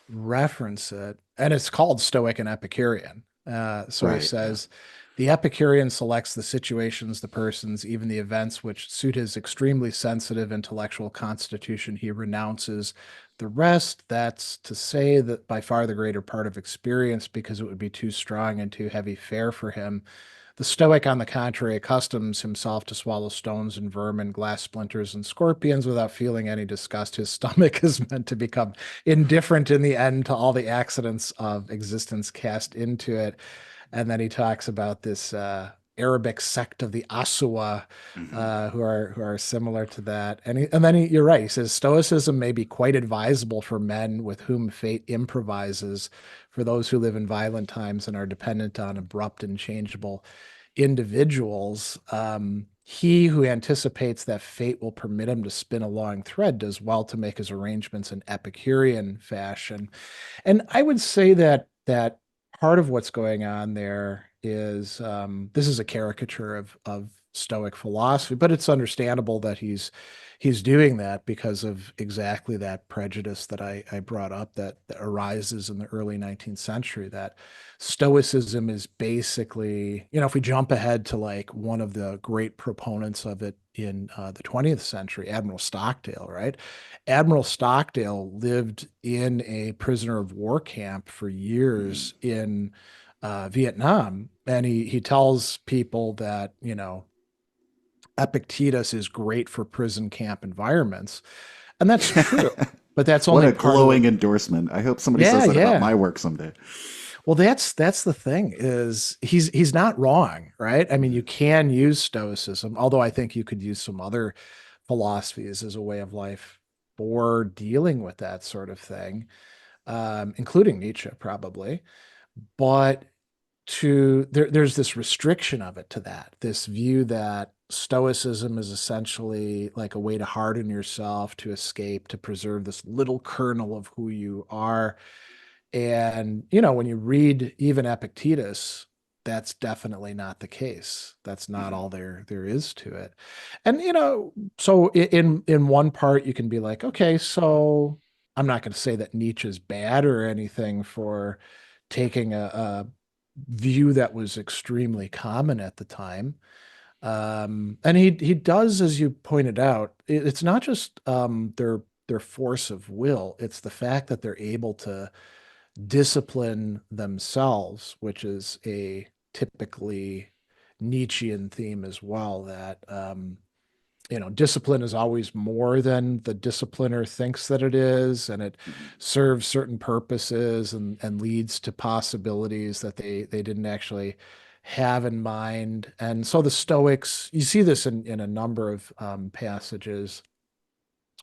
reference it. And it's called Stoic and Epicurean. So he Right. Yeah. says, the Epicurean selects the situations, the persons, even the events which suit his extremely sensitive intellectual constitution. He renounces the rest. That's to say that by far the greater part of experience, because it would be too strong and too heavy fare for him. The Stoic, on the contrary, accustoms himself to swallow stones and vermin, glass splinters, and scorpions without feeling any disgust. His stomach is meant to become indifferent in the end to all the accidents of existence cast into it. And then he talks about this Arabic sect of the Asua, Hmm. who are similar to that. And then you're right. He says Stoicism may be quite advisable for men with whom fate improvises, for those who live in violent times and are dependent on abrupt and changeable individuals. He who anticipates that fate will permit him to spin a long thread does well to make his arrangements in Epicurean fashion. And I would say that part of what's going on there is this is a caricature of Stoic philosophy, but it's understandable that he's doing that because of exactly that prejudice that I brought up that arises in the early 19th century. That Stoicism is basically, if we jump ahead to like one of the great proponents of it in the 20th century, Admiral Stockdale, right? Admiral Stockdale lived in a prisoner of war camp for Hmm. years in Vietnam, and he tells people that Epictetus is great for prison camp environments, and that's true. But that's What only a part of the glowing endorsement. I hope somebody yeah, says that about yeah. my work someday. Well, that's the thing is he's not wrong, right? I mean, you Hmm. can use Stoicism, although I think you could use some other philosophies as a way of life for dealing with that sort of thing, including Nietzsche, probably. But there's this restriction of it to that, this view that Stoicism is essentially like a way to harden yourself, to escape, to preserve this little kernel of who you are. And, when you read even Epictetus, that's definitely not the case. That's not Hmm. all there is to it. And, so in one part you can be like, okay, so I'm not going to say that Nietzsche's bad or anything for taking a view that was extremely common at the time. And he does, as you pointed out, it's not just their force of will, it's the fact that they're able to discipline themselves, which is a typically Nietzschean theme as well, that discipline is always more than the discipliner thinks that it is, and it Mhm. serves certain purposes and leads to possibilities that they didn't actually have in mind. And so the Stoics, you see this in a number of passages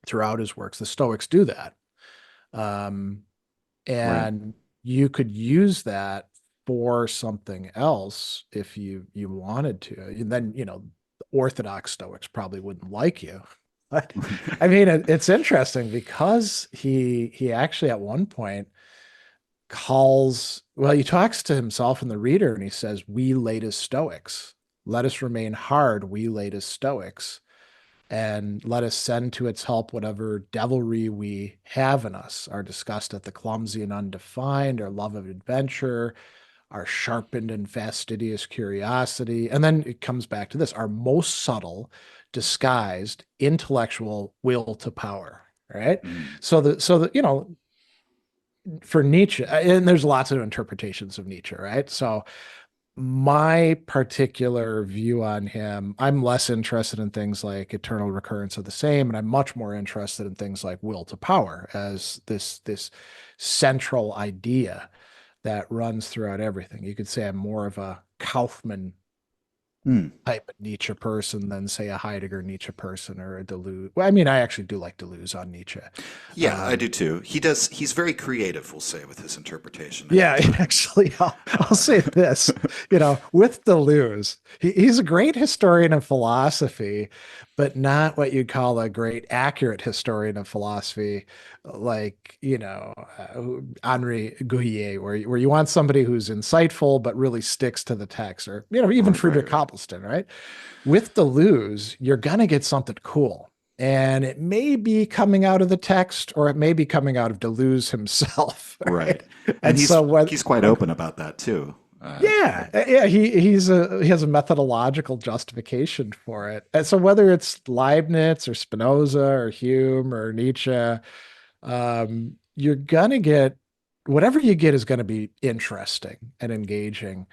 throughout his works. The Stoics do that. Um, Right. and you could use that for something else if you wanted to. And then, the Orthodox Stoics probably wouldn't like you. But I mean, it's interesting because he actually at one point he talks to himself in the reader and he says, "We latest Stoics, let us remain hard, we latest Stoics, and let us send to its help whatever devilry we have in us, our disgust at the clumsy and undefined, our love of adventure, our sharpened and fastidious curiosity." And then it comes back to this, our most subtle, disguised, intellectual will to power. Right. Mhm. So for Nietzsche, and there's lots of interpretations of Nietzsche, right? So my particular view on him, I'm less interested in things like eternal recurrence of the same, and I'm much more interested in things like will to power as this central idea that runs throughout everything. You could say I'm more of a Kaufman Mm. type of Nietzsche person than say a Heidegger Nietzsche person or a Deleuze. Well, I mean, I actually do like Deleuze on Nietzsche. Yeah, I Um, do too. He's very creative, we'll say, with his interpretation. I Yeah, think. actually, I'll Uh, say this, with Deleuze, he's a great historian of philosophy, but not what you'd call a great accurate historian of philosophy, like, Henri Gouillet, where you want somebody who's insightful but really sticks to the text, or, even right, Friedrich right. Copleston, right? With Deleuze, you're gonna get something cool. And it may be coming out of the text or it may be coming out of Deleuze himself, right? Right. And And so what he's quite open about that too. yeah, he has a methodological justification for it. And so whether it's Leibniz or Spinoza or Hume or Nietzsche, you're gonna get whatever you get is gonna be interesting and engaging.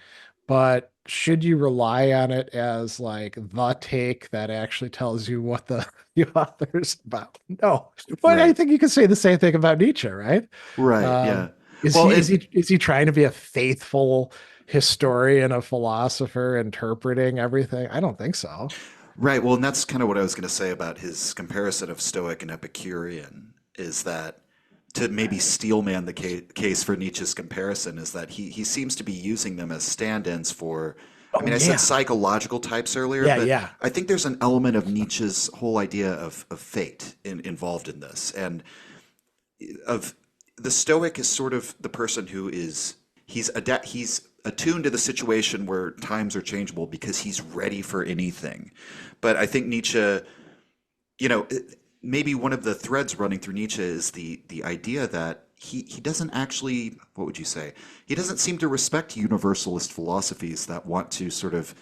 But should you rely on it as like the take that actually tells you what the, the author's about? No. But I Right. think you could say the same thing about Nietzsche, right? Right. Um, Yeah. Well, is he trying to be a faithful historian, a philosopher, interpreting everything? I don't think so. right. Well, and that's kind of what I was going to say about his comparison of Stoic and Epicurean is that to maybe steelman the case for Nietzsche's comparison is that he seems to be using them as stand-ins for. I Oh mean, I said yeah. psychological types earlier, Yeah, but yeah. I think there's an element of Nietzsche's whole idea of fate involved in this, and of the Stoic is sort of the person who is he's attuned to the situation where times are changeable because he's ready for anything. But I think Nietzsche, you know, maybe one of the threads running through Nietzsche is the idea that he doesn't actually, what would you say? He doesn't seem to respect universalist philosophies that want to sort of,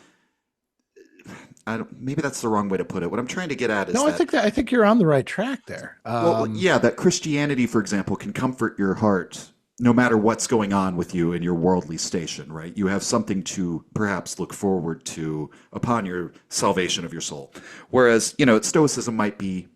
I don't, maybe that's the wrong way to put it. What I'm trying to get at is No, that, I think you're on the right track there. well, yeah, that Christianity, for example, can comfort your heart no matter what's going on with you in your worldly station, right? You have something to perhaps look forward to upon your salvation of your soul. Whereas, Stoicism might be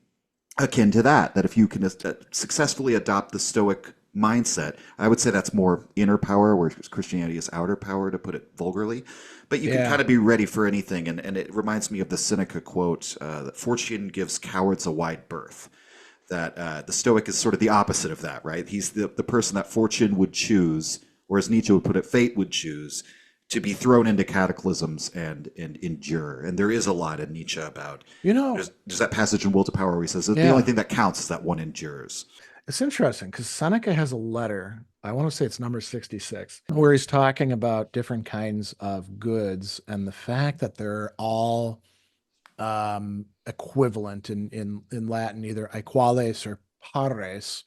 akin to that, that if you can successfully adopt the Stoic mindset, I would say that's more inner power, whereas Christianity is outer power, to put it vulgarly. But you can kind Yeah. of be ready for anything. And it reminds me of the Seneca quote that fortune gives cowards a wide berth. That the Stoic is sort of the opposite of that, right? He's the person that fortune would choose, or as Nietzsche would put it, fate would choose to be thrown into cataclysms and endure. And there is a lot in Nietzsche about You know, there's that passage in Will to Power where he says that the only yeah. thing that counts is that one endures. It's interesting because Seneca has a letter. I want to say it's number 66, where he's talking about different kinds of goods and the fact that they're all equivalent in Latin, either aequales or pares.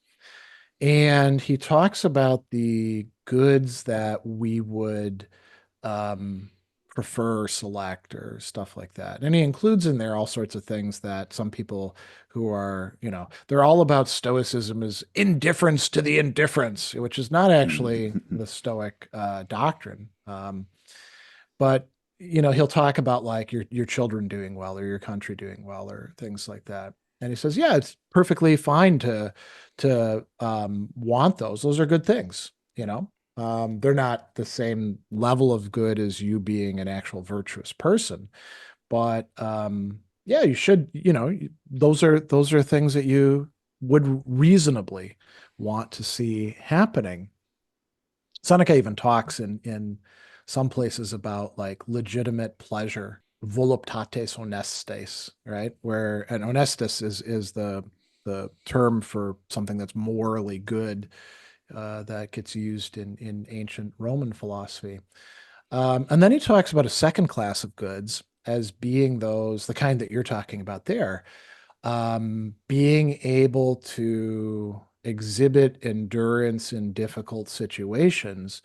And he talks about the goods that we would um, prefer, select, or stuff like that. And he includes in there all sorts of things that some people who are, they're all about Stoicism is indifference to the indifference, which is not actually the Stoic doctrine. But he'll talk about like your children doing well or your country doing well or things like that. And he says, yeah, it's perfectly fine to want those. Those are good things, you know. They're not the same level of good as you being an actual virtuous person, but yeah, you should, those are things that you would reasonably want to see happening. Seneca even talks in some places about like legitimate pleasure, voluptates honestes, right? Where and honestus is the term for something that's morally good that gets used in ancient Roman philosophy. And then he talks about a second class of goods as being the kind that you're talking about there, being able to exhibit endurance in difficult situations.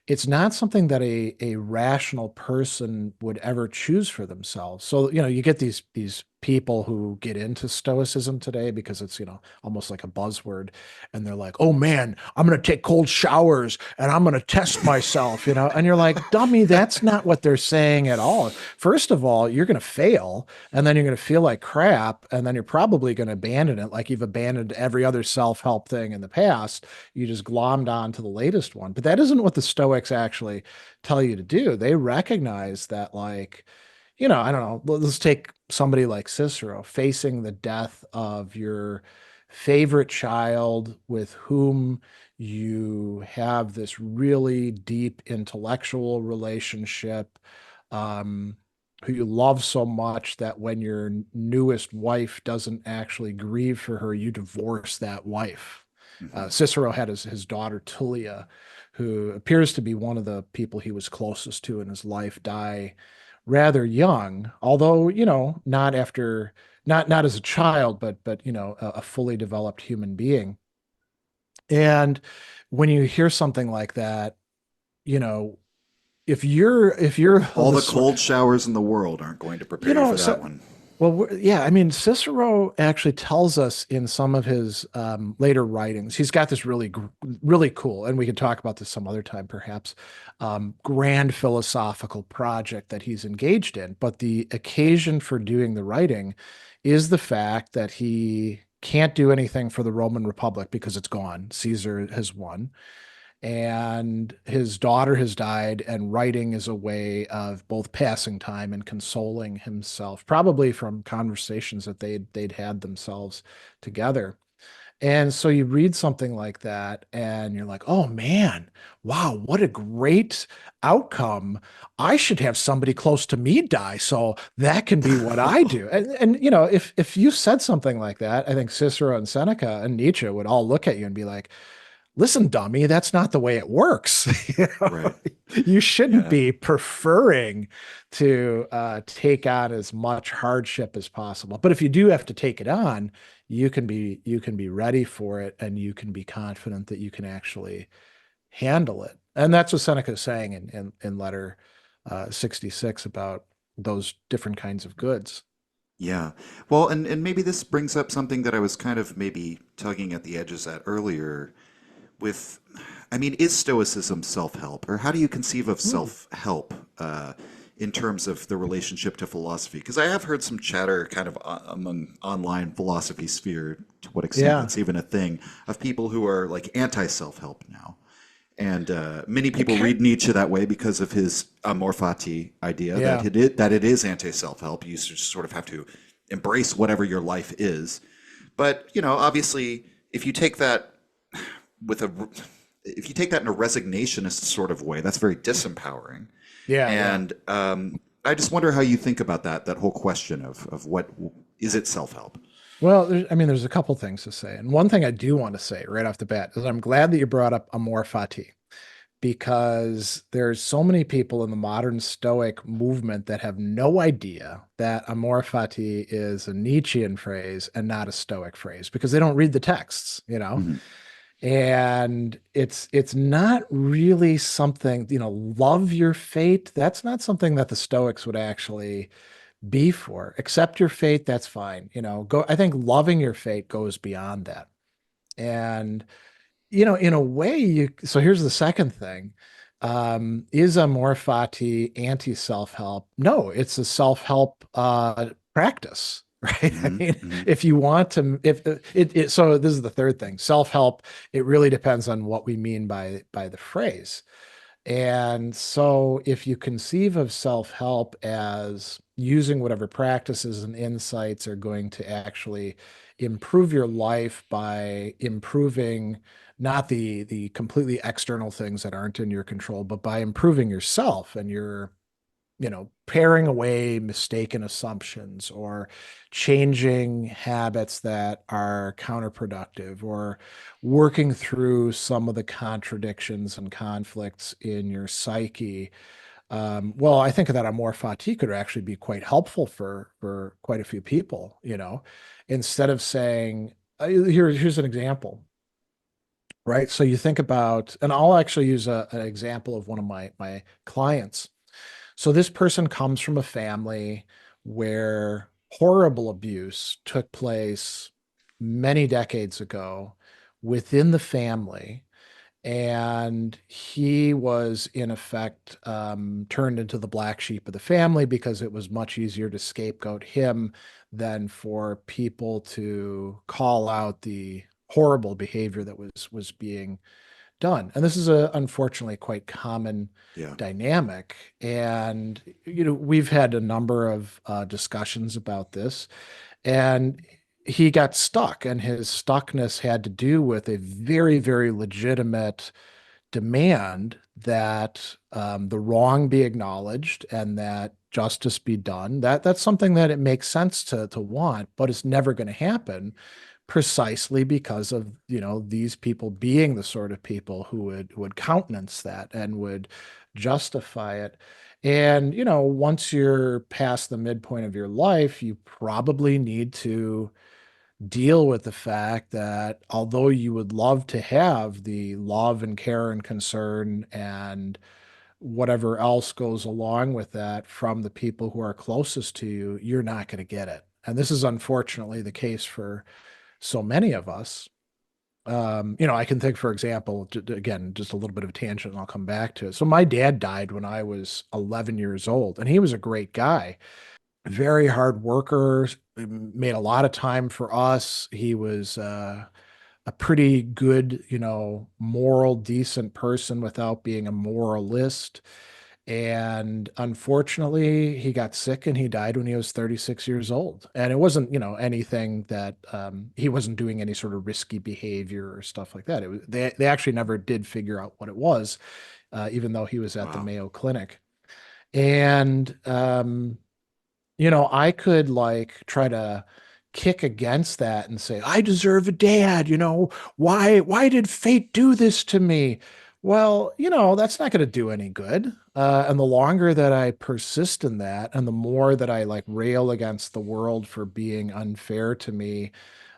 It's not something that a rational person would ever choose for themselves. So, you get these people who get into Stoicism today because it's, almost like a buzzword. And they're like, oh man, I'm going to take cold showers and I'm going to test myself, and you're like, dummy, that's not what they're saying at all. First of all, you're going to fail and then you're going to feel like crap. And then you're probably going to abandon it like you've abandoned every other self-help thing in the past. You just glommed on to the latest one. But that isn't what the Stoics actually tell you to do. They recognize that, like, I don't know, let's take somebody like Cicero facing the death of your favorite child with whom you have this really deep intellectual relationship, who you love so much that when your newest wife doesn't actually grieve for her, you divorce that wife. Mhm. Cicero had his daughter Tullia, who appears to be one of the people he was closest to in his life, die rather young, although, not as a child, but a fully developed human being. And when you hear something like that, you know, if you're All the the sort, cold showers in the world aren't going to prepare you for that so one. well, yeah, I mean, Cicero actually tells us in some of his later writings, he's got this really cool, and we can talk about this some other time, perhaps, grand philosophical project that he's engaged in. But the occasion for doing the writing is the fact that he can't do anything for the Roman Republic because it's gone. Caesar has won and his daughter has died, and writing is a way of both passing time and consoling himself, probably from conversations that they'd had themselves together. And so you read something like that and you're like, oh man, wow, what a great outcome. I should have somebody close to me die so that can be what I do. And if you said something like that, I think Cicero and Seneca and Nietzsche would all look at you and be like, listen, dummy, that's not the way it works. Right. You shouldn't Yeah. be preferring to take on as much hardship as possible. But if you do have to take it on, you can be ready for it, and you can be confident that you can actually handle it. And that's what Seneca is saying in letter 66 about those different kinds of goods. Yeah. Well, and maybe this brings up something that I was kind of maybe tugging at the edges at earlier with, I mean, is Stoicism self-help, or how do you conceive of Hmm. self-help in terms of the relationship to philosophy? Because I have heard some chatter kind of among online philosophy sphere, to what extent Yeah. that's even a thing, of people who are like anti-self-help now. And many It people can, read Nietzsche that way because of his Amor fati idea that yeah. that it is anti-self-help. You just sort of have to embrace whatever your life is. But, obviously, if you take that with a if you take that in a resignationist sort of way, that's very disempowering. Yeah, yeah. And I just wonder how you think about that whole question of what is it self-help? Well, there's a couple things to say. And one thing I do want to say right off the bat is I'm glad that you brought up Amor fati, because there's so many people in the modern Stoic movement that have no idea that Amor fati is a Nietzschean phrase and not a Stoic phrase because they don't read the texts. Mhm. And it's not really something, love your fate. That's not something that the Stoics would actually be for. Accept your fate, that's fine. Go, I think loving your fate goes beyond that. And in a way, so here's the second thing. Is Amor fati anti-self-help? No, it's a self-help practice, right? I Hmm. mean, Hmm. if you want to, if so this is the third thing. Self-help, it really depends on what we mean by the phrase. And so, if you conceive of self help as using whatever practices and insights are going to actually improve your life by improving not the completely external things that aren't in your control, but by improving yourself and your paring away mistaken assumptions or changing habits that are counterproductive or working through some of the contradictions and conflicts in your psyche. Well, I think that Amor Fati could actually be quite helpful for quite a few people, instead of saying, here's an example, right? So you think about, and I'll actually use an example of one of my clients. So this person comes from a family where horrible abuse took place many decades ago within the family. And he was, in effect, turned into the black sheep of the family because it was much easier to scapegoat him than for people to call out the horrible behavior that was being done. And this is a unfortunately quite common Yeah. dynamic. And we've had a number of discussions about this, and he got stuck, and his stuckness had to do with a very, very legitimate demand that the wrong be acknowledged and that justice be done. That's something that it makes sense to want, but it's never going to happen precisely because of these people being the sort of people who would countenance that and would justify it. And once you're past the midpoint of your life, you probably need to deal with the fact that although you would love to have the love and care and concern and whatever else goes along with that from the people who are closest to you, you're not going to get it. And this is unfortunately the case for so many of us. I can think, for example, again, just a little bit of a tangent, and I'll come back to it. So my dad died when I was 11 years old, and he was a great guy, very hard worker, made a lot of time for us. He was a pretty good, moral, decent person without being a moralist. And unfortunately, he got sick and he died when he was 36 years old. And it wasn't, anything that he wasn't doing any sort of risky behavior or stuff like that. It was they actually never did figure out what it was, even though he was at the Wow. Mayo Clinic. And I could like try to kick against that and say, I deserve a dad, why did fate do this to me? Well, that's not going to do any good. And the longer that I persist in that, and the more that I like rail against the world for being unfair to me,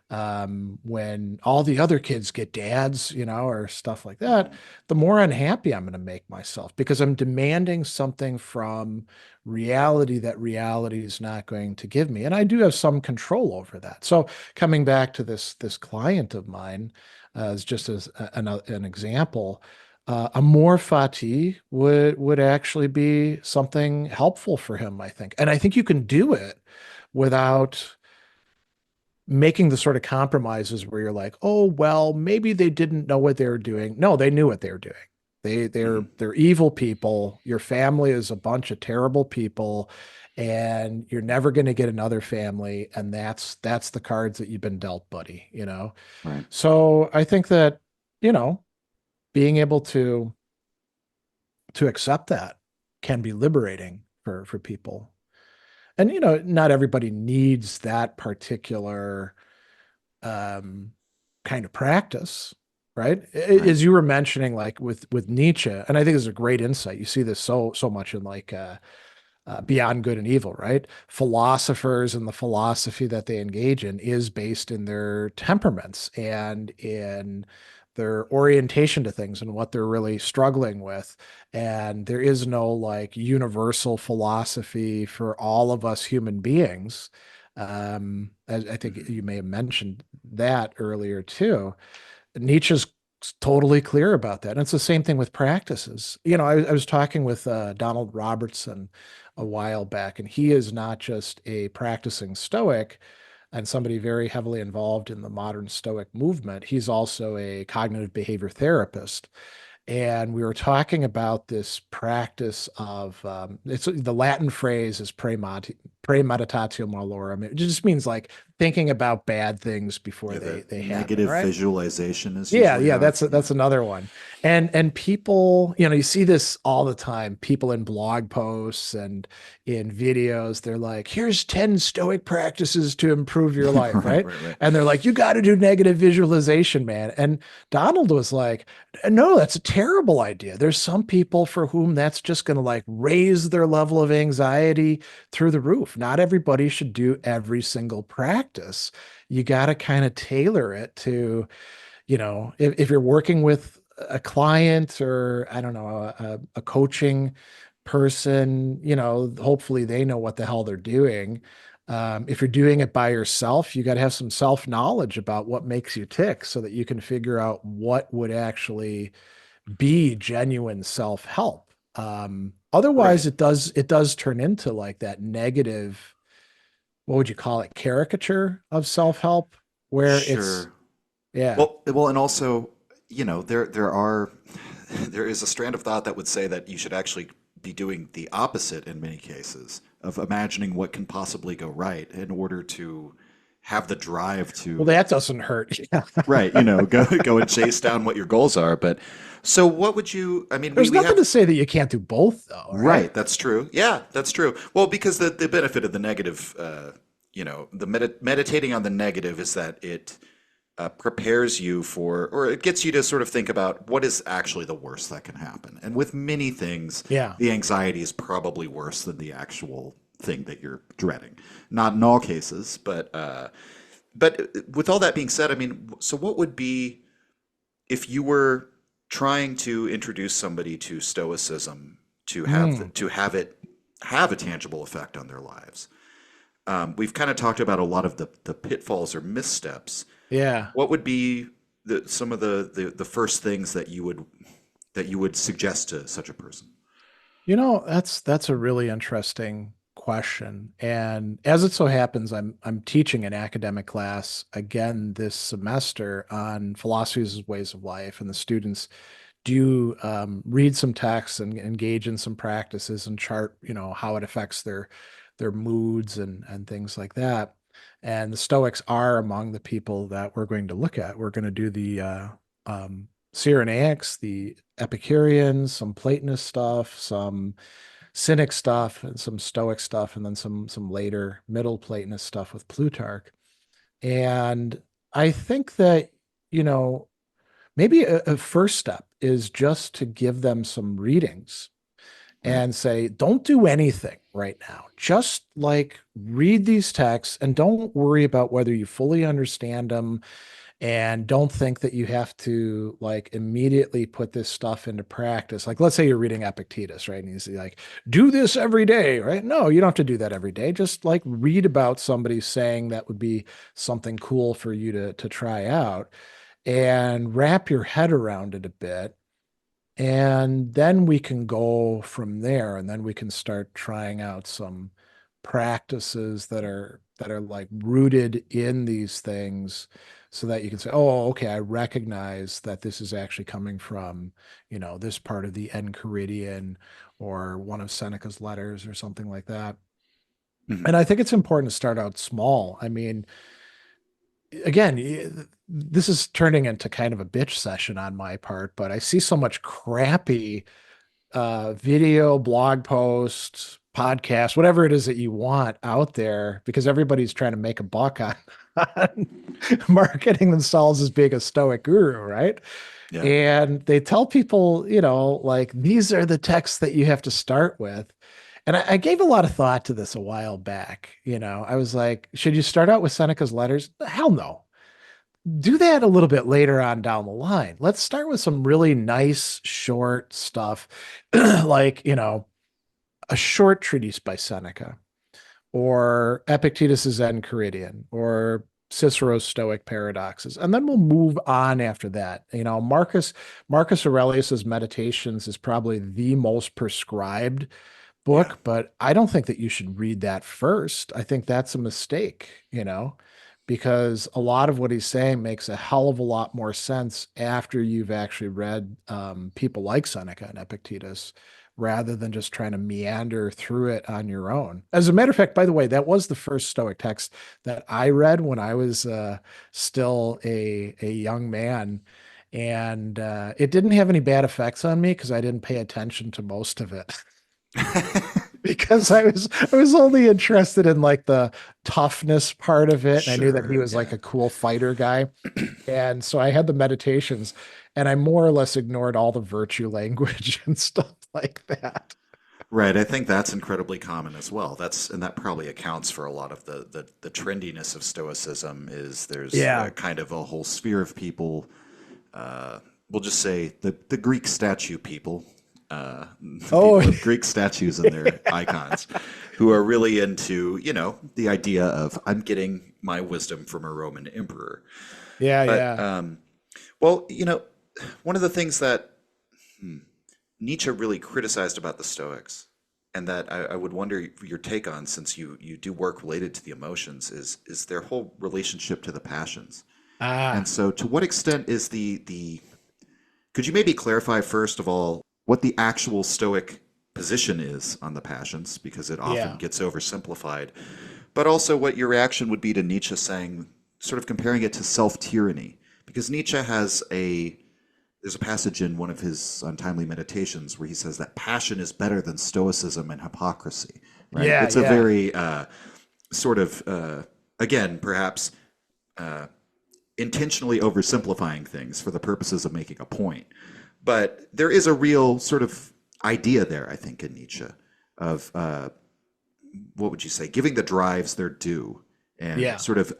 when all the other kids get dads, or stuff like that, Hmm. the more unhappy I'm going to make myself because I'm demanding something from reality that reality is not going to give me. And I do have some control over that. So coming back to this client of mine, as just as an example, a more fati would actually be something helpful for him, I think. And I think you can do it without making the sort of compromises where you're like, oh, well, maybe they didn't know what they were doing. No, they knew what they were doing. Hmm. They're evil people. Your family is a bunch of terrible people, and you're never going to get another family. And that's the cards that you've been dealt, buddy. Right. So I think that, you know, being able to accept that can be liberating for people. And not everybody needs that particular um, kind of practice, right? Right. As you were mentioning, like with Nietzsche, and I think it's a great insight. You see this so much in like Beyond Good and Evil, right? Philosophers and the philosophy that they engage in is based in their temperaments and in their orientation to things and what they're really struggling with. And there is no like universal philosophy for all of us human beings. I think Mhm. you may have mentioned that earlier too. Nietzsche's totally clear about that. And it's the same thing with practices. I was talking with Donald Robertson a while back, and he is not just a practicing Stoic and somebody very heavily involved in the modern Stoic movement. He's also a cognitive behavior therapist. And we were talking about this practice of it's the Latin phrase is premeditatio malorum. It just means like thinking about bad things before Yeah, they that happen, negative right? visualization is Yeah, usually yeah, how. that's Yeah. another one. And people, you see this all the time. People in blog posts and in videos, they're like, "Here's 10 stoic practices to improve your life," Right, right? right, right. And they're like, "You got to do negative visualization, man." And Donald was like, "No, that's a terrible idea. There's some people for whom that's just going to like raise their level of anxiety through the roof. Not everybody should do every single practice. You got to kind of tailor it to if you're working with a client or I don't know, a coaching person, hopefully they know what the hell they're doing. If you're doing it by yourself, you got to have some self knowledge about what makes you tick so that you can figure out what would actually be genuine self help. Otherwise, Right. it does turn into like that negative, what would you call it, caricature of self help, where it's Sure. yeah. Well, and also, there are there is a strand of thought that would say that you should actually be doing the opposite in many cases of imagining what can possibly go right in order to have the drive Well, to, that doesn't hurt. Yeah. right, go and chase down what your goals are. But so what would you, I mean, we There's we nothing to have. say that you can't do both, though, right? Right, that's true. Yeah, that's true. Well, because the benefit of the negative, the meditating on the negative is that it prepares you for, or it gets you to sort of think about what is actually the worst that can happen. And with many things, Yeah. the anxiety is probably worse than the actual thing that you're dreading. Not in all cases, but with all that being said, I mean, so what would be if you were trying to introduce somebody to Stoicism to Mm, have it have a tangible effect on their lives? We've kind of talked about a lot of the pitfalls or missteps. yeah. What would be some of the first things that you would suggest to such a person? That's a really interesting question. And as it so happens, I'm teaching an academic class again this semester on philosophies as ways of life, and the students do read some texts and engage in some practices and chart, how it affects their moods and things like that. And the Stoics are among the people that we're going to look at. We're going to do the Cyrenaics, the Epicureans, some Platonist stuff, some Cynic stuff, and some Stoic stuff, and then some later Middle Platonist stuff with Plutarch. And I think that, you know, maybe a first step is just to give them some readings Right. and say, don't do anything right now. Just like read these texts and don't worry about whether you fully understand them, and don't think that you have to like immediately put this stuff into practice. Like, let's say you're reading Epictetus, right? And you say, like, do this every day, right? No, you don't have to do that every day. Just like read about somebody saying that would be something cool for you to try out and wrap your head around it a bit. And then we can go from there, and then we can start trying out some practices that are like rooted in these things so that you can say, oh, okay, I recognize that this is actually coming from, this part of the Enchiridion or one of Seneca's letters or something like that. Mhm. And I think it's important to start out small. I mean, again, this is turning into kind of a bitch session on my part, but I see so much crappy video, blog posts, podcasts, whatever it is that you want out there, because everybody's trying to make a buck on marketing themselves as being a stoic guru, right? Yeah. And they tell people, like these are the texts that you have to start with. And I gave a lot of thought to this a while back. I was like, should you start out with Seneca's letters? Hell no. do that a little bit later on down the line. Let's start with some really nice, short stuff, like, a short treatise by Seneca, or Epictetus's Enchiridion, or Cicero's Stoic Paradoxes, and then we'll move on after that. Marcus Aurelius's Meditations is probably the most prescribed Yeah. book, but I don't think that you should read that first. I think that's a mistake, because a lot of what he's saying makes a hell of a lot more sense after you've actually read people like Seneca and Epictetus, rather than just trying to meander through it on your own. As a matter of fact, by the way, that was the first Stoic text that I read when I was still a young man. And it didn't have any bad effects on me because I didn't pay attention to most of it. Because I was only interested in like the toughness part of it, and I knew that he Sure. was like Yeah. a cool fighter guy. And so I had the meditations, and I more or less ignored all the virtue language and stuff like that. Right. I think that's incredibly common as well. And that probably accounts for a lot of the trendiness of Stoicism is there's Yeah. kind of a whole sphere of people. Uh, we'll just say the Greek statue people, the Oh, people with Greek statues in their icons, who are really into, the idea of I'm getting my wisdom from a Roman emperor. yeah, But yeah, well, one of the things that Nietzsche really criticized about the Stoics, and that I would wonder your take on, since you do work related to the emotions, is their whole relationship to the passions. And ah, so, to what extent is the could you maybe clarify first of all what the actual Stoic position is on the passions, because it often yeah, gets oversimplified, but also what your reaction would be to Nietzsche saying, sort of comparing it to self tyranny, because Nietzsche has a there's a passage in one of his untimely meditations where he says that passion is better than stoicism and hypocrisy, right? yeah, It's a yeah. very sort of, again, perhaps intentionally oversimplifying things for the purposes of making a point. But there is a real sort of idea there, I think, in Nietzsche of what would you say, giving the drives their due, and Yeah. sort of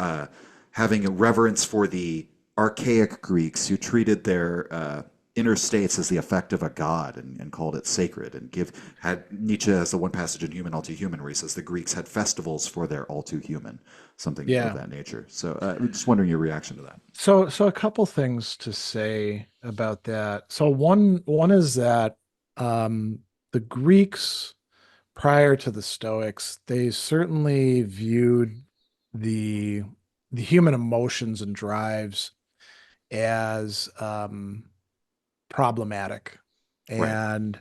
having a reverence for the archaic Greeks who treated their inner states as the effect of a god, and called it sacred, and had Nietzsche has the one passage in Human All Too Human where he says the Greeks had festivals for their all too human, something of Yeah. that nature. So I'm just wondering your reaction to that. So a couple things to say about that. So one is that the Greeks prior to the Stoics, they certainly viewed the the human emotions and drives as problematic. Right. And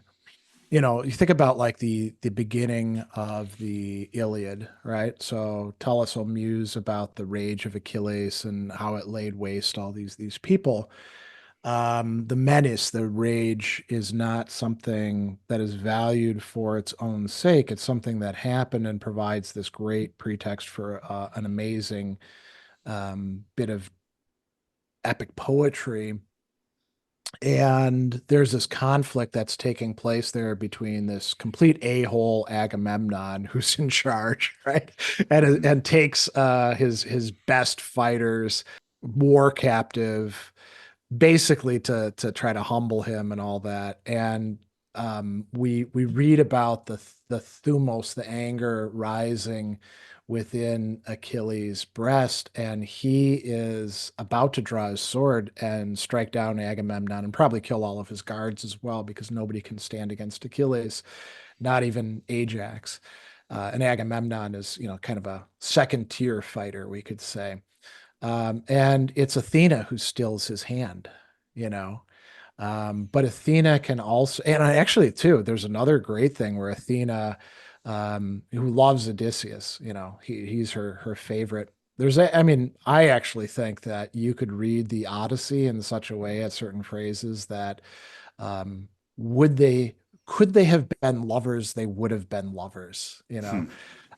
you think about like the beginning of the Iliad, right? So tell us, O Muse, about the rage of Achilles and how it laid waste all these people. The menace, the rage, is not something that is valued for its own sake. It's something that happened and provides this great pretext for an amazing bit of epic poetry. And there's this conflict that's taking place there between this complete a-hole Agamemnon who's in charge, right? And Hmm. and takes his best fighters war captive, basically to try to humble him and all that. And we read about the thumos, the anger rising within Achilles' breast, and he is about to draw his sword and strike down Agamemnon and probably kill all of his guards as well, because nobody can stand against Achilles, not even Ajax. And Agamemnon is, kind of a second tier fighter, we could say. And it's Athena who stills his hand, you know. But Athena can also, and actually too, there's another great thing where Athena, who loves Odysseus, he's her favorite. I mean, I actually think that you could read the Odyssey in such a way at certain phrases that would they could they have been lovers, they would have been lovers. Hmm.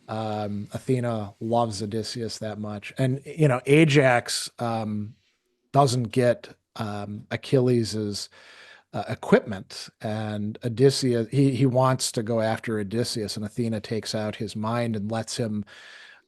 Athena loves Odysseus that much. And, Ajax doesn't get Achilles's equipment, and Odysseus, he wants to go after Odysseus, and Athena takes out his mind and lets him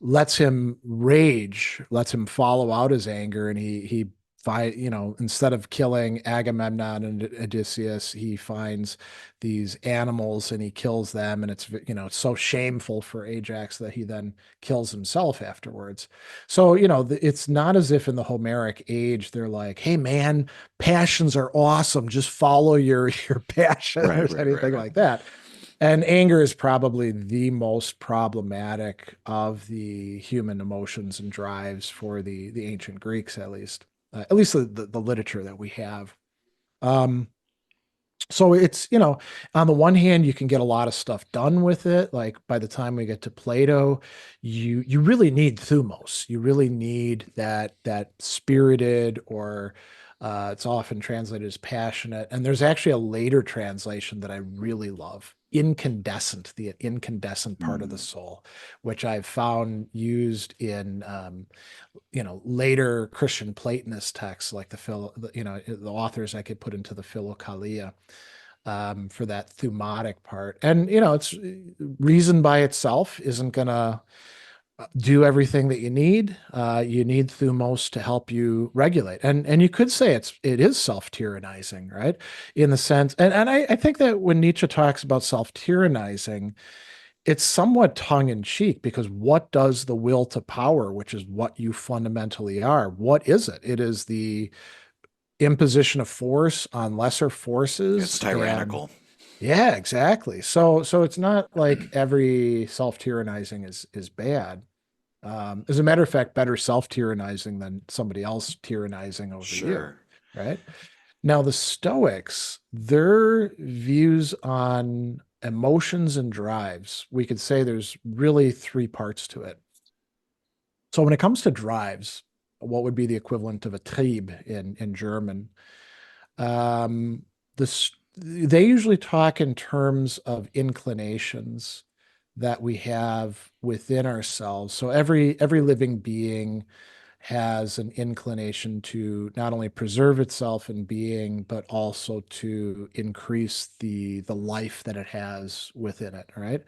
lets him rage, lets him follow out his anger, and he find, instead of killing Agamemnon and Odysseus, he finds these animals and he kills them, and it's so shameful for Ajax that he then kills himself afterwards. So, it's not as if in the Homeric age they're like, "Hey man, passions are awesome. Just follow your passion," or Right, right, right, anything right. like that. And anger is probably the most problematic of the human emotions and drives for the ancient Greeks, at least the literature that we have. Um, so it's, on the one hand, you can get a lot of stuff done with it. Like by the time we get to Plato, you really need thumos. You really need that spirited, or it's often translated as passionate. And there's actually a later translation that I really love, incandescent, the incandescent part of the Mm, soul, which I've found used in later Christian Platonist texts, like the authors I could put into the Philokalia, for that thumatic part. And it's reason by itself isn't gonna do everything that you need. You need thumos to help you regulate. And you could say it is self-tyrannizing, right? In the sense, and I think that when Nietzsche talks about self-tyrannizing, it's somewhat tongue in cheek, because what does the will to power, which is what you fundamentally are, what is it? It is the imposition of force on lesser it's forces. And tyrannical. yeah, exactly. So it's not like every self-tyrannizing is bad. As a matter of fact, better self-tyrannizing than somebody else tyrannizing over you, Sure. right? Now, the Stoics, their views on emotions and drives, we could say there's really three parts to it. So when it comes to drives, what would be the equivalent of a Trieb in German? Um, they usually talk in terms of inclinations that we have within ourselves. So every living being has an inclination to not only preserve itself in being, but also to increase the life that it has within it, right?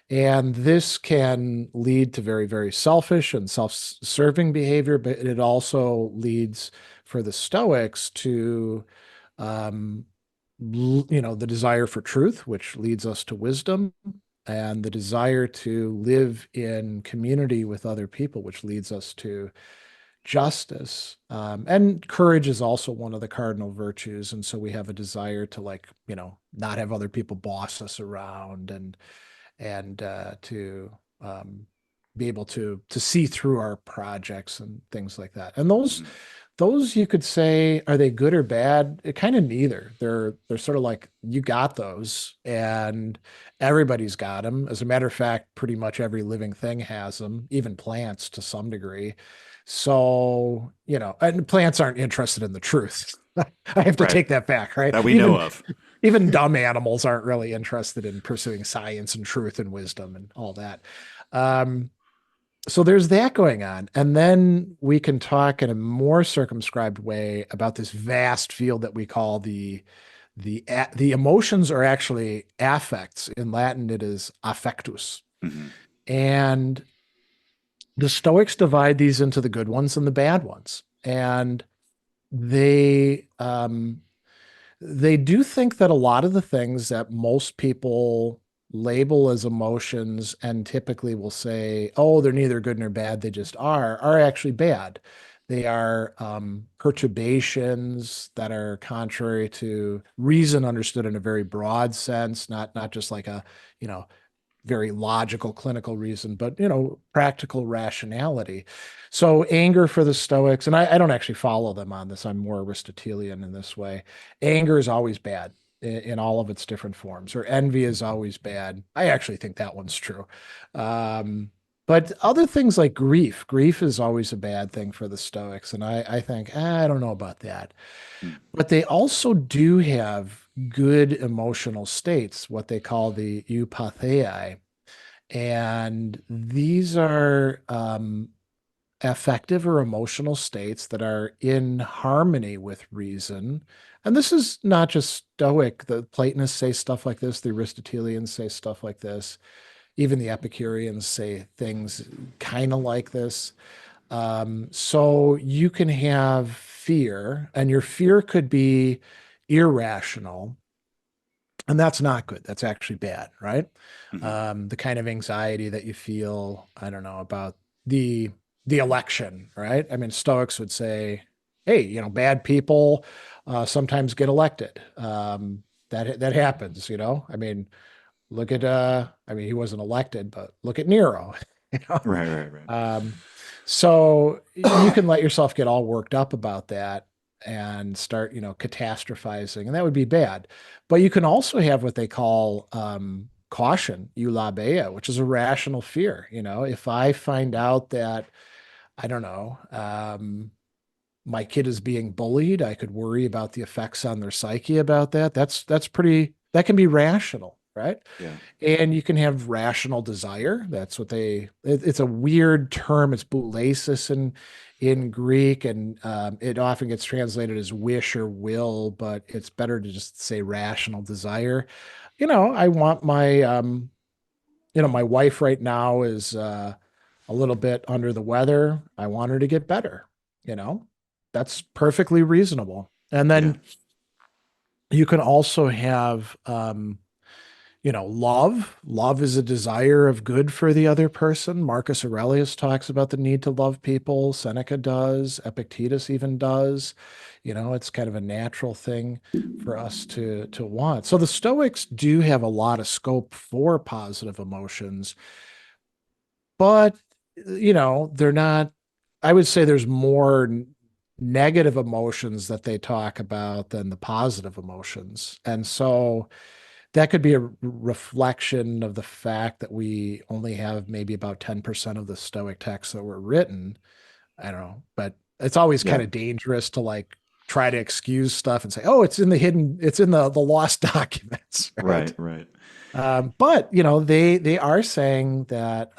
And this can lead to very, very selfish and self-serving behavior, but it also leads for the Stoics to um, the desire for truth, which leads us to wisdom, and the desire to live in community with other people, which leads us to justice. And courage is also one of the cardinal virtues. And so we have a desire to, like, not have other people boss us around, and to be able to see through our projects and things like that. And those Mhm. those you could say, are they good or bad? Kind of neither. They're sort of like, you got those, and everybody's got them. As a matter of fact, pretty much every living thing has them, even plants to some degree. So, and plants aren't interested in the truth. I have to Right. take that back, right? That we know Even of. even dumb animals aren't really interested in pursuing science and truth and wisdom and all that. Um, so there's that going on. And then we can talk in a more circumscribed way about this vast field that we call the emotions, are actually affects. In Latin, it is affectus. Hmm. And the Stoics divide these into the good ones and the bad ones. And they do think that a lot of the things that most people label as emotions, and typically will say, "Oh, they're neither good nor bad, they just are actually bad. They are perturbations that are contrary to reason, understood in a very broad sense, not just like a, you know, very logical clinical reason, but practical rationality. So anger for the Stoics, and I don't actually follow them on this. I'm more Aristotelian in this way. Anger is always bad in all of its different forms, or envy is always bad. I actually think that one's true. Um, but other things like grief is always a bad thing for the Stoics, and I think, I don't know about that. But they also do have good emotional states, what they call the eupathei. And these are affective or emotional states that are in harmony with reason. And this is not just Stoic. The Platonists say stuff like this, the Aristotelians say stuff like this. Even the Epicureans say things kind of like this. So you can have fear, and your fear could be irrational, and that's not good. That's actually bad, right? Hmm. The kind of anxiety that you feel, I don't know, about the the election, right? I mean, Stoics would say, "Hey, bad people sometimes get elected. That happens, you know. I mean, look at I mean, he wasn't elected, but look at Nero, you know." Right, right, right. Um, so you can let yourself get all worked up about that and start, catastrophizing, and that would be bad. But you can also have what they call caution, eulabea, which is a rational fear. If I find out that, I don't know, my kid is being bullied, I could worry about the effects on their psyche about that. That can be rational, right? Yeah, And you can have rational desire. That's what it's a weird term. It's boulesis in Greek, and it often gets translated as wish or will, but it's better to just say rational desire. I want my wife right now is a little bit under the weather. I want her to get better. You know, that's perfectly reasonable. And yeah, then you can also have love. Love is a desire of good for the other person. Marcus Aurelius talks about the need to love people. Seneca does. Epictetus even does. It's kind of a natural thing for us to want. So the Stoics do have a lot of scope for positive emotions, but they're not. I would say there's more negative emotions that they talk about than the positive emotions. And so that could be a reflection of the fact that we only have maybe about 10% of the Stoic texts that were written. I don't know, but it's always kind yeah. of dangerous to like try to excuse stuff and say, "Oh, it's in the lost documents," right? Right, right. But they are saying that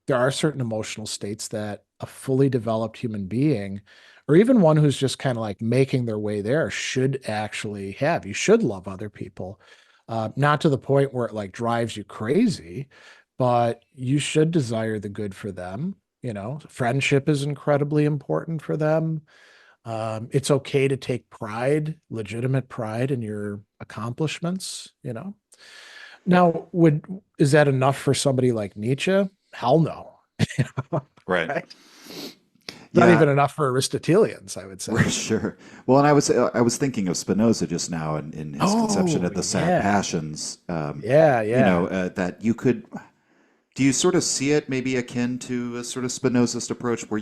there are certain emotional states that a fully developed human being, or even one who's just kind of like making their way there, should actually have. You should love other people, not to the point where it like drives you crazy, but you should desire the good for them. Friendship is incredibly important for them. It's okay to take pride, legitimate pride in your accomplishments. Now, would is that enough for somebody like Nietzsche? Hell no. Right. Right? Not Yeah, even enough for Aristotelians, I would say. sure. Well, and I was thinking of Spinoza just now in his conception Oh, of the sad yeah. passions. Yeah, yeah. That you could. Do you sort of see it maybe akin to a sort of Spinozist approach where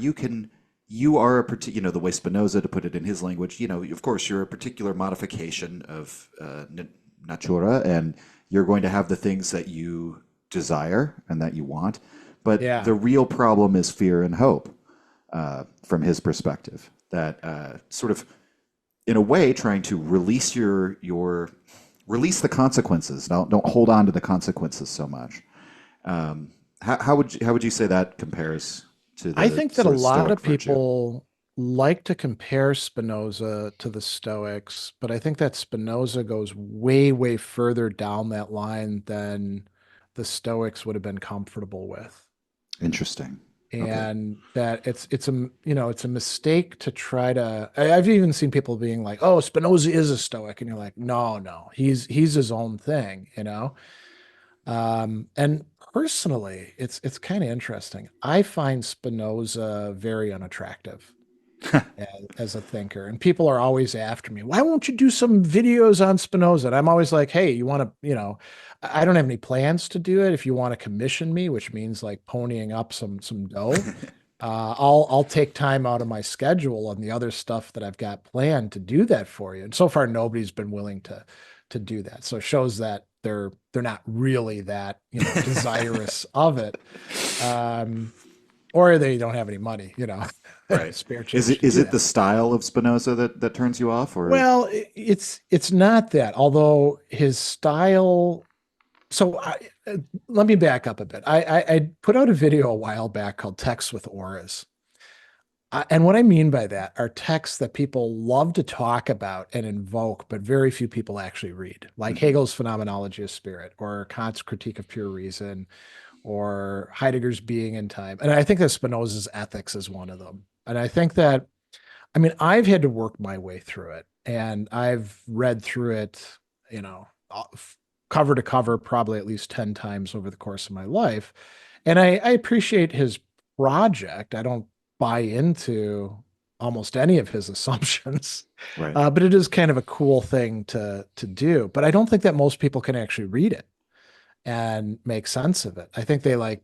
you are a particular, the way Spinoza, to put it in his language, of course, you're a particular modification of natura, and you're going to have the things that you desire and that you want. But Yeah. the real problem is fear and hope, from his perspective. That sort of, in a way, trying to release release the consequences. Don't hold on to the consequences so much. How would you say that compares to I the think that a sort of lot Stoic of virtue? people like to compare Spinoza to the Stoics, but I think that Spinoza goes way, way further down that line than the Stoics would have been comfortable with. Interesting. Okay. And that it's a mistake to try to. I've even seen people being like, "Oh, Spinoza is a Stoic," and you're like, "No, no, he's his own thing." And personally, it's kind of interesting. I find Spinoza very unattractive as a thinker, and people are always after me. Why won't you do some videos on Spinoza? And I'm always like, hey, you want to, I don't have any plans to do it. If you want to commission me, which means like ponying up some dough, I'll take time out of my schedule and the other stuff that I've got planned to do that for you. And so far, nobody's been willing to do that. So it shows that they're not really that desirous of it, um, or they don't have any money, Right. spare Is change it to is do it that. the style of Spinoza that turns you off, or? Well, it's not that. Although his style. So let me back up a bit. I put out a video a while back called "Text with Auras," And what I mean by that are texts that people love to talk about and invoke, but very few people actually read, like Hmm. Hegel's Phenomenology of Spirit or Kant's Critique of Pure Reason or Heidegger's Being and Time. And I think that Spinoza's Ethics is one of them. And I think that, I mean, I've had to work my way through it and I've read through it, you know, cover to cover, probably at least 10 times over the course of my life. And I appreciate his project. I don't buy into almost any of his assumptions, Right. but it is kind of a cool thing to do. But I don't think that most people can actually read it and make sense of it. I think they like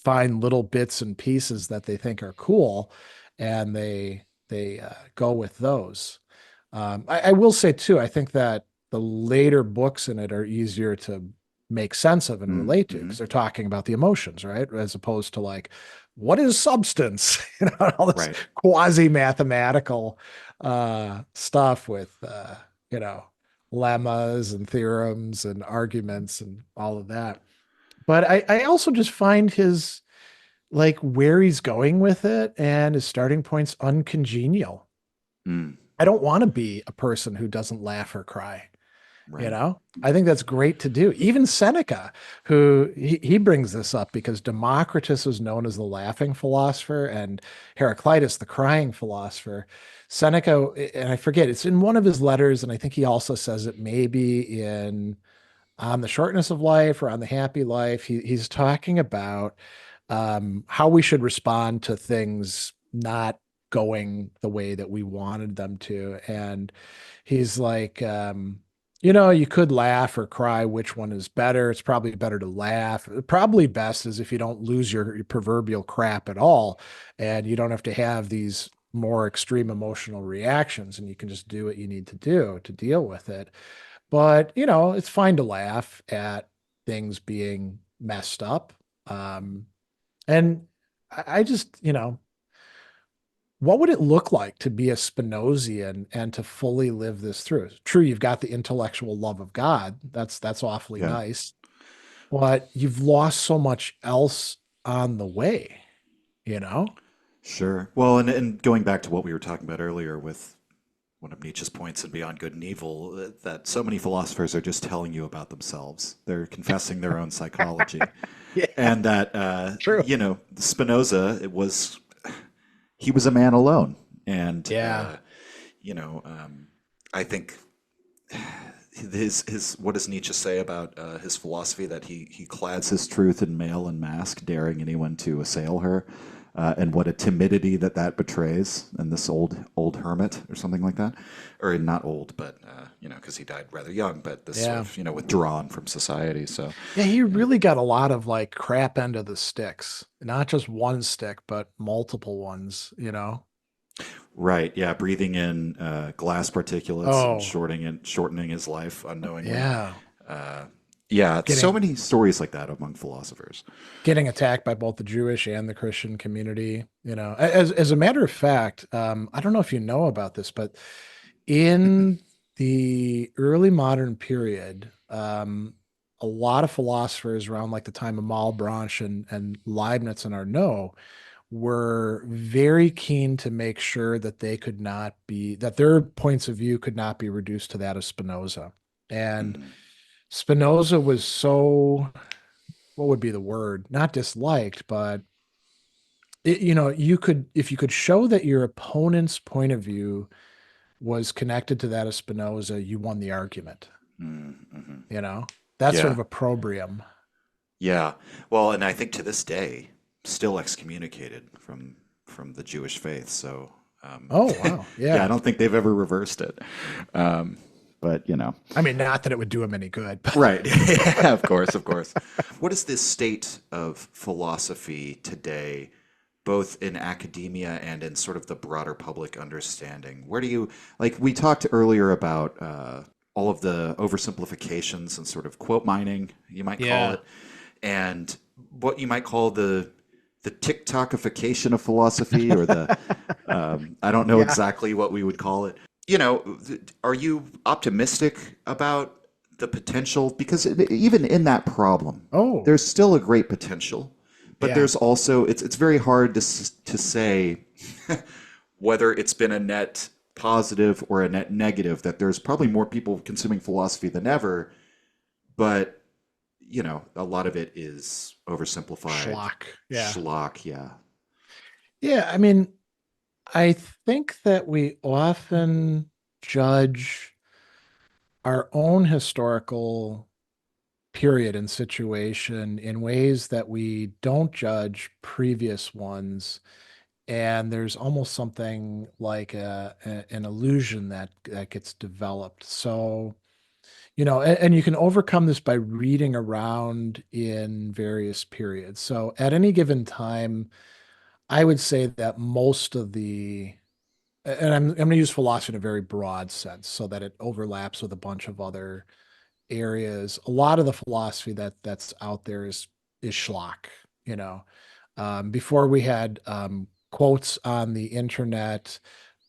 find little bits and pieces that they think are cool, and they go with those. I will say too, I think that the later books in it are easier to make sense of and relate to Mm-hmm. because they're talking about the emotions, right? As opposed to like, what is substance? All this Right. quasi mathematical stuff with you know lemmas and theorems and arguments and all of that. But I also just find his like where he's going with it and his starting point's uncongenial. Mm. I don't want to be a person who doesn't laugh or cry. You Right. know, I think that's great to do. Even Seneca, who he brings this up because Democritus was known as the laughing philosopher and Heraclitus the crying philosopher. Seneca, and I forget, it's in one of his letters, and I think he also says it maybe in On the Shortness of Life or On the Happy Life. He's talking about how we should respond to things not going the way that we wanted them to. And he's like, you could laugh or cry. Which one is better? It's probably better to laugh. Probably best is if you don't lose your proverbial crap at all and you don't have to have these more extreme emotional reactions and you can just do what you need to do to deal with it. But, it's fine to laugh at things being messed up. Um, and I just, what would it look like to be a Spinozian and to fully live this through? True, you've got the intellectual love of God. That's awfully Yeah. nice. But you've lost so much else on the way, you know? Sure. Well, and going back to what we were talking about earlier with one of Nietzsche's points in Beyond Good and Evil, that so many philosophers are just telling you about themselves. They're confessing their own psychology. Yeah, And that, true. Spinoza, he was a man alone. And, Yeah. I think his what does Nietzsche say about his philosophy that he clads his truth in mail and mask, daring anyone to assail her, and what a timidity that betrays, and this old hermit or something like that, or not old, but because he died rather young, but this sort Yeah. of withdrawn from society. So Yeah, he yeah, really got a lot of like crap end of the sticks. Not just one stick, but multiple ones. right, yeah, breathing in glass particulates and Oh, shortening his life unknowingly. yeah. Uh, yeah, so Getting many stories like that among philosophers. getting attacked by both the Jewish and the Christian community. As a matter of fact, I don't know if you know about this, but in the early modern period, a lot of philosophers around like the time of Malebranche and Leibniz and Arnauld were very keen to make sure that that their points of view could not be reduced to that of Spinoza. And Mhm. Spinoza was so, what would be the word? Not disliked, but if you could show that your opponent's point of view was connected to that of Spinoza, you won the argument. Mm-hmm. You know, that's sort Yeah, of opprobrium. yeah. Well, and I think to this day, still excommunicated from the Jewish faith. So, Oh, wow. yeah, I Yeah. don't think they've ever reversed it. Um, but I mean, not that it would do him any good, but right? Yeah, of course, of course. What is this state of philosophy today, both in academia and in sort of the broader public understanding? Where do you like? We talked earlier about all of the oversimplifications and sort of quote mining, you might call yeah. it, and what you might call the TikTokification of philosophy, or the I don't know Yeah. exactly what we would call it. Are you optimistic about the potential? Because even in that problem, Oh, there's still a great potential. but Yeah. there's also it's very hard to say whether it's been a net positive or a net negative. That there's probably more people consuming philosophy than ever, but a lot of it is oversimplified Schlock. Yeah. schlock. Yeah. Yeah. I mean, I think that we often judge our own historical period and situation in ways that we don't judge previous ones. And there's almost something like an illusion that gets developed. So, and you can overcome this by reading around in various periods. So at any given time, I would say that most of and I'm going to use philosophy in a very broad sense so that it overlaps with a bunch of other areas. A lot of the philosophy that's out there is schlock, you know. Before we had quotes on the internet,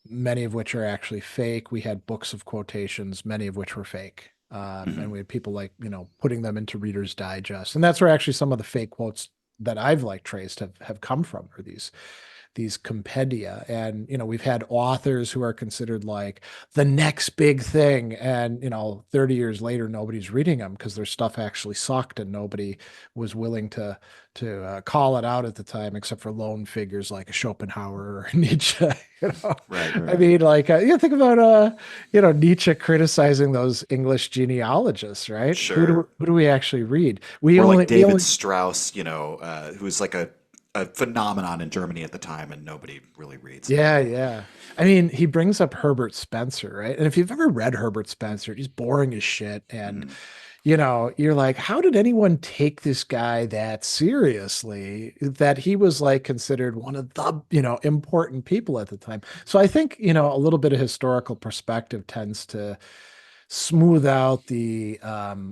many of which are actually fake. We had books of quotations, many of which were fake. And Hmm. we had people like, putting them into Reader's Digest. And that's where actually some of the fake quotes that I've like traced have come from, are these compendia. And we've had authors who are considered like the next big thing, and 30 years later nobody's reading them because their stuff actually sucked and nobody was willing to call it out at the time, except for lone figures like a Schopenhauer or Nietzsche. you know Right, I right. mean, like, think about Nietzsche criticizing those English genealogists, right? who Sure. do who do we actually read? we Or only like we David only Strauss, who was like a phenomenon in Germany at the time, and nobody really reads him Yeah, anymore. yeah. I mean, he brings up Herbert Spencer, right? And if you've ever read Herbert Spencer, he's boring as shit. And, Hmm. you're like, how did anyone take this guy that seriously, that he was like considered one of the, important people at the time? So I think, a little bit of historical perspective tends to smooth out the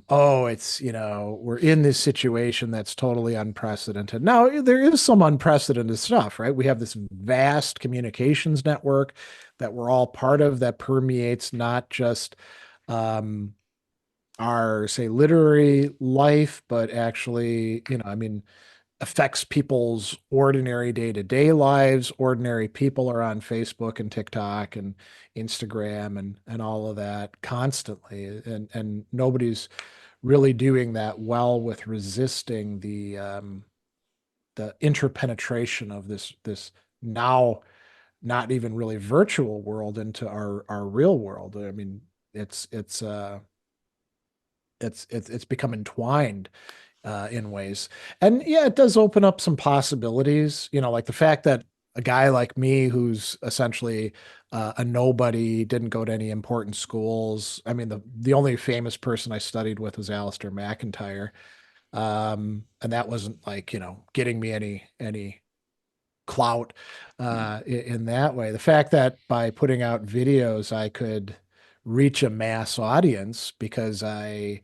oh, it's, we're in this situation that's totally unprecedented. Now there is some unprecedented stuff, right? We have this vast communications network that we're all part of, that permeates not just um our, say, literary life, but actually, I mean, affects people's ordinary day-to-day lives. Ordinary people are on Facebook and TikTok and Instagram and all of that constantly. And nobody's really doing that well with resisting the interpenetration of this now not even really virtual world into our real world. I mean, it's it's uh it's become entwined in ways. And yeah, it does open up some possibilities, like the fact that a guy like me, who's essentially a nobody, didn't go to any important schools. I mean, the only famous person I studied with was Alistair McIntyre. And that wasn't like, getting me any clout in that way. The fact that by putting out videos, I could reach a mass audience because I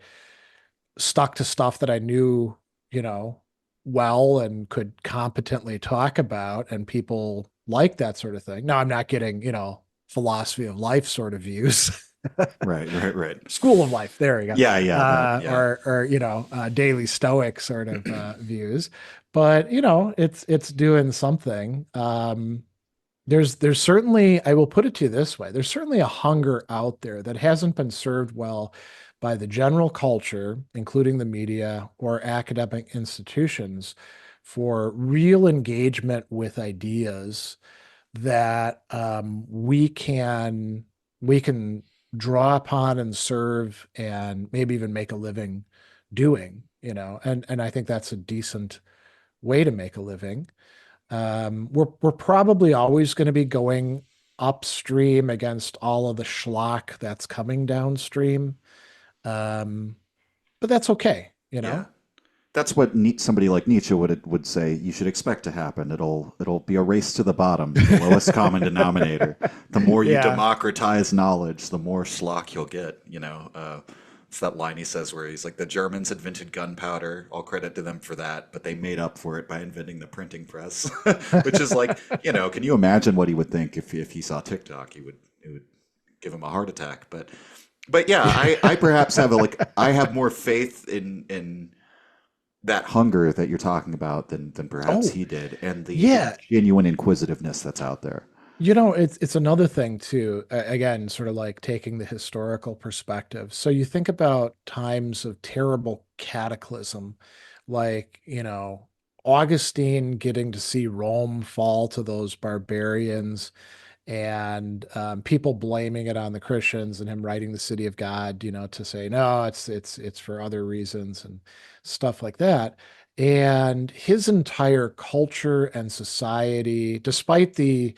stuck to stuff that I knew, you know, well and could competently talk about, and people like that sort of thing. Now, I'm not getting, philosophy of life sort of views. Right, right, right. School of life, there we go. Yeah, yeah, that, yeah. Or daily stoic sort of views. But it's doing something. There's certainly, I will put it to you this way, there's certainly a hunger out there that hasn't been served well by the general culture, including the media or academic institutions, for real engagement with ideas that we can draw upon and serve and maybe even make a living doing, and I think that's a decent way to make a living. We're probably always going to be going upstream against all of the schlock that's coming downstream. Um, but that's okay, you Yeah. know? That's what somebody like Nietzsche would say you should expect to happen. It'll be a race to the bottom, the lowest common denominator. The more you Yeah. democratize knowledge, the more schlock you'll get. It's that line he says where he's like, the Germans invented gunpowder. All credit to them for that, but they made up for it by inventing the printing press, which is like, can you imagine what he would think if he saw TikTok? It would give him a heart attack. But yeah, I perhaps have I have more faith in that hunger that you're talking about than perhaps Oh, he did, and the yeah. genuine inquisitiveness that's out there. It's another thing too. Again, sort of like taking the historical perspective. So you think about times of terrible cataclysm, like, Augustine getting to see Rome fall to those barbarians, and people blaming it on the Christians, and him writing the City of God, to say no, it's for other reasons and stuff like that. And his entire culture and society, despite the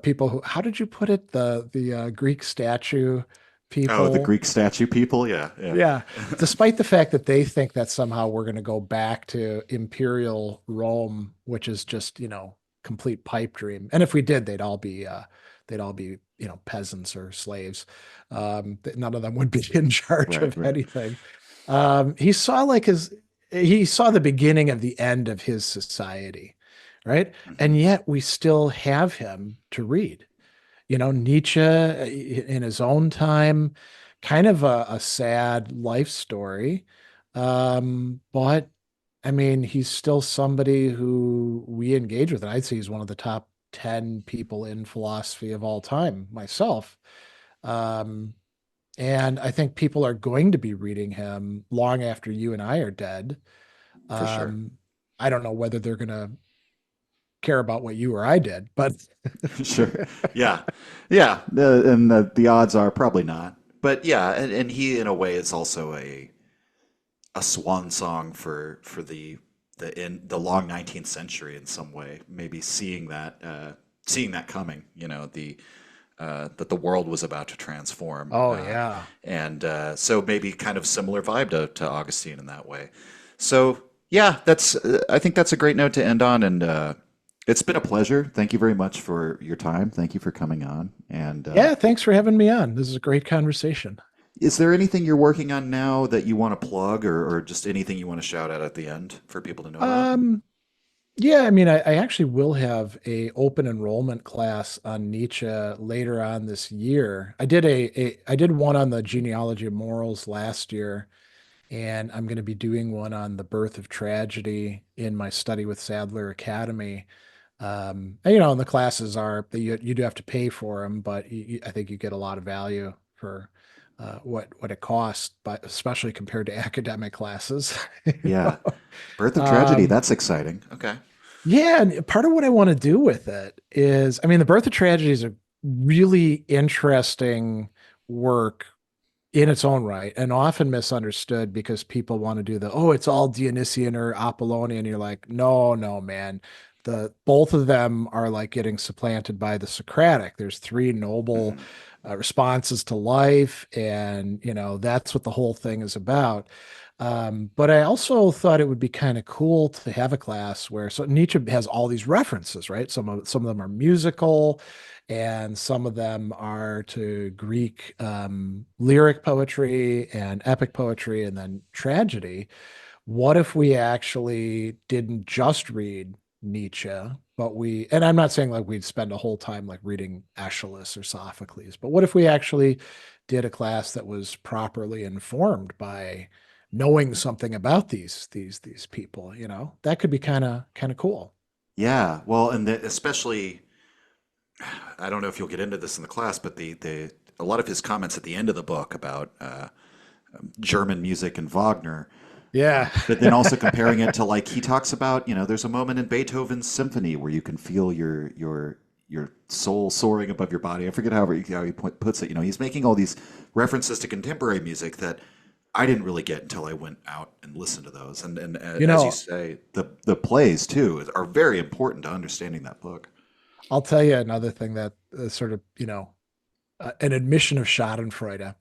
people who, how did you put it, the Greek statue Oh, the people? Greek statue people, yeah, yeah, Yeah, despite the fact that they think that somehow we're going to go back to imperial Rome, which is just, complete pipe dream. And if we did, they'd all be, peasants or slaves. None of them would be in charge right, of right, anything. He saw the beginning of the end of his society, right? hmm And yet we still have him to read. Nietzsche in his own time, kind of a sad life story. But I mean, he's still somebody who we engage with. And I'd say he's one of the top 10 people in philosophy of all time, myself. Um, and I think people are going to be reading him long after you and I are dead. for sure. Um, I don't know whether they're going to care about what you or I did, but Sure. Yeah. Yeah. And the odds are probably not. But yeah, and he in a way is also a swan song for the long 19th century in some way. Maybe seeing that coming. The that the world was about to transform, oh, yeah. and so maybe kind of similar vibe to Augustine in that way. So yeah, that's I think that's a great note to end on, and it's been a pleasure. Thank you very much for your time. Thank you for coming on. And Yeah, thanks for having me on. This is a great conversation. is there anything you're working on now that you want to plug, or just anything you want to shout out at the end for people to know about? Um, yeah, I mean, I actually will have a open enrollment class on Nietzsche later on this year. I did one on the genealogy of morals last year, and I'm going to be doing one on the birth of tragedy in my Study with Sadler Academy. And the classes are you do have to pay for them, but I think you get a lot of value for what it costs, but especially compared to academic classes. Yeah, Birth of Tragedy. Um, That's exciting. Okay. yeah, and part of what I want to do with it is, I mean, the birth of tragedy is a really interesting work in its own right, and often misunderstood because people want to do it's all Dionysian or Apollonian. You're like, no, no, man. Both of them are like getting supplanted by the Socratic. There's three noble hmm responses to life, and that's what the whole thing is about. But I also thought it would be kind of cool to have a class where so Nietzsche has all these references, right? Some of them are musical, and some of them are to Greek lyric poetry and epic poetry, and then tragedy. What if we actually didn't just read Nietzsche, but and I'm not saying like we'd spend a whole time like reading Aeschylus or Sophocles, but what if we actually did a class that was properly informed by knowing something about these people, That could be kind of cool. Yeah. Well, and especially I don't know if you'll get into this in the class, but the a lot of his comments at the end of the book about German music and Wagner, Yeah. but then also comparing it to like he talks about, there's a moment in Beethoven's symphony where you can feel your soul soaring above your body. I forget how he puts it. He's making all these references to contemporary music that I didn't really get until I went out and listened to those. And You as you know, say, the plays too are very important to understanding that book. I'll tell you another thing that sort of, an admission of Schadenfreude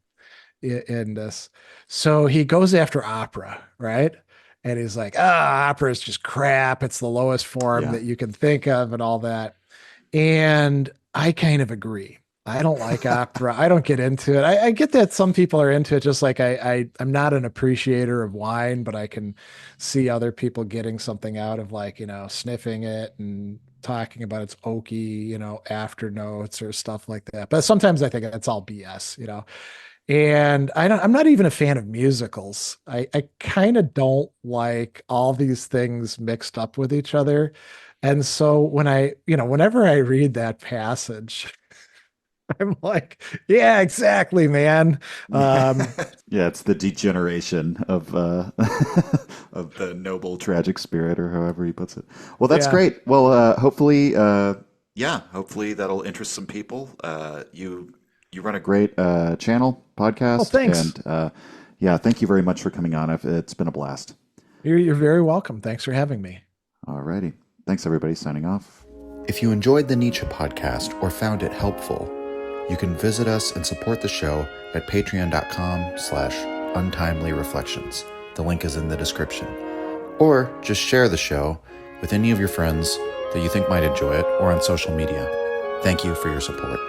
in this. So he goes after opera, right? And he's like, opera is just crap. It's the lowest form Yeah. that you can think of and all that. And I kind of agree. I don't like opera. I don't get into it. I get that some people are into it, just like I'm not an appreciator of wine, but I can see other people getting something out of like, sniffing it and talking about its oaky, after notes or stuff like that. But sometimes I think that's all BS. And I'm not even a fan of musicals. I kind of don't like all these things mixed up with each other. And so whenever I read that passage, I'm like, yeah, exactly, man. Um, Yeah, it's the degeneration of of the noble tragic spirit, or however he puts it. Well, that's yeah. great. Well, hopefully, yeah, hopefully that'll interest some people. You run a great channel Oh, podcast, thanks. and yeah, thank you very much for coming on. It's been a blast. You're very welcome. Thanks for having me. Alrighty, thanks everybody. Signing off. If you enjoyed the Nietzsche podcast or found it helpful, you can visit us and support the show at patreon.com/untimely-reflections. The link is in the description. Or just share the show with any of your friends that you think might enjoy it or on social media. Thank you for your support.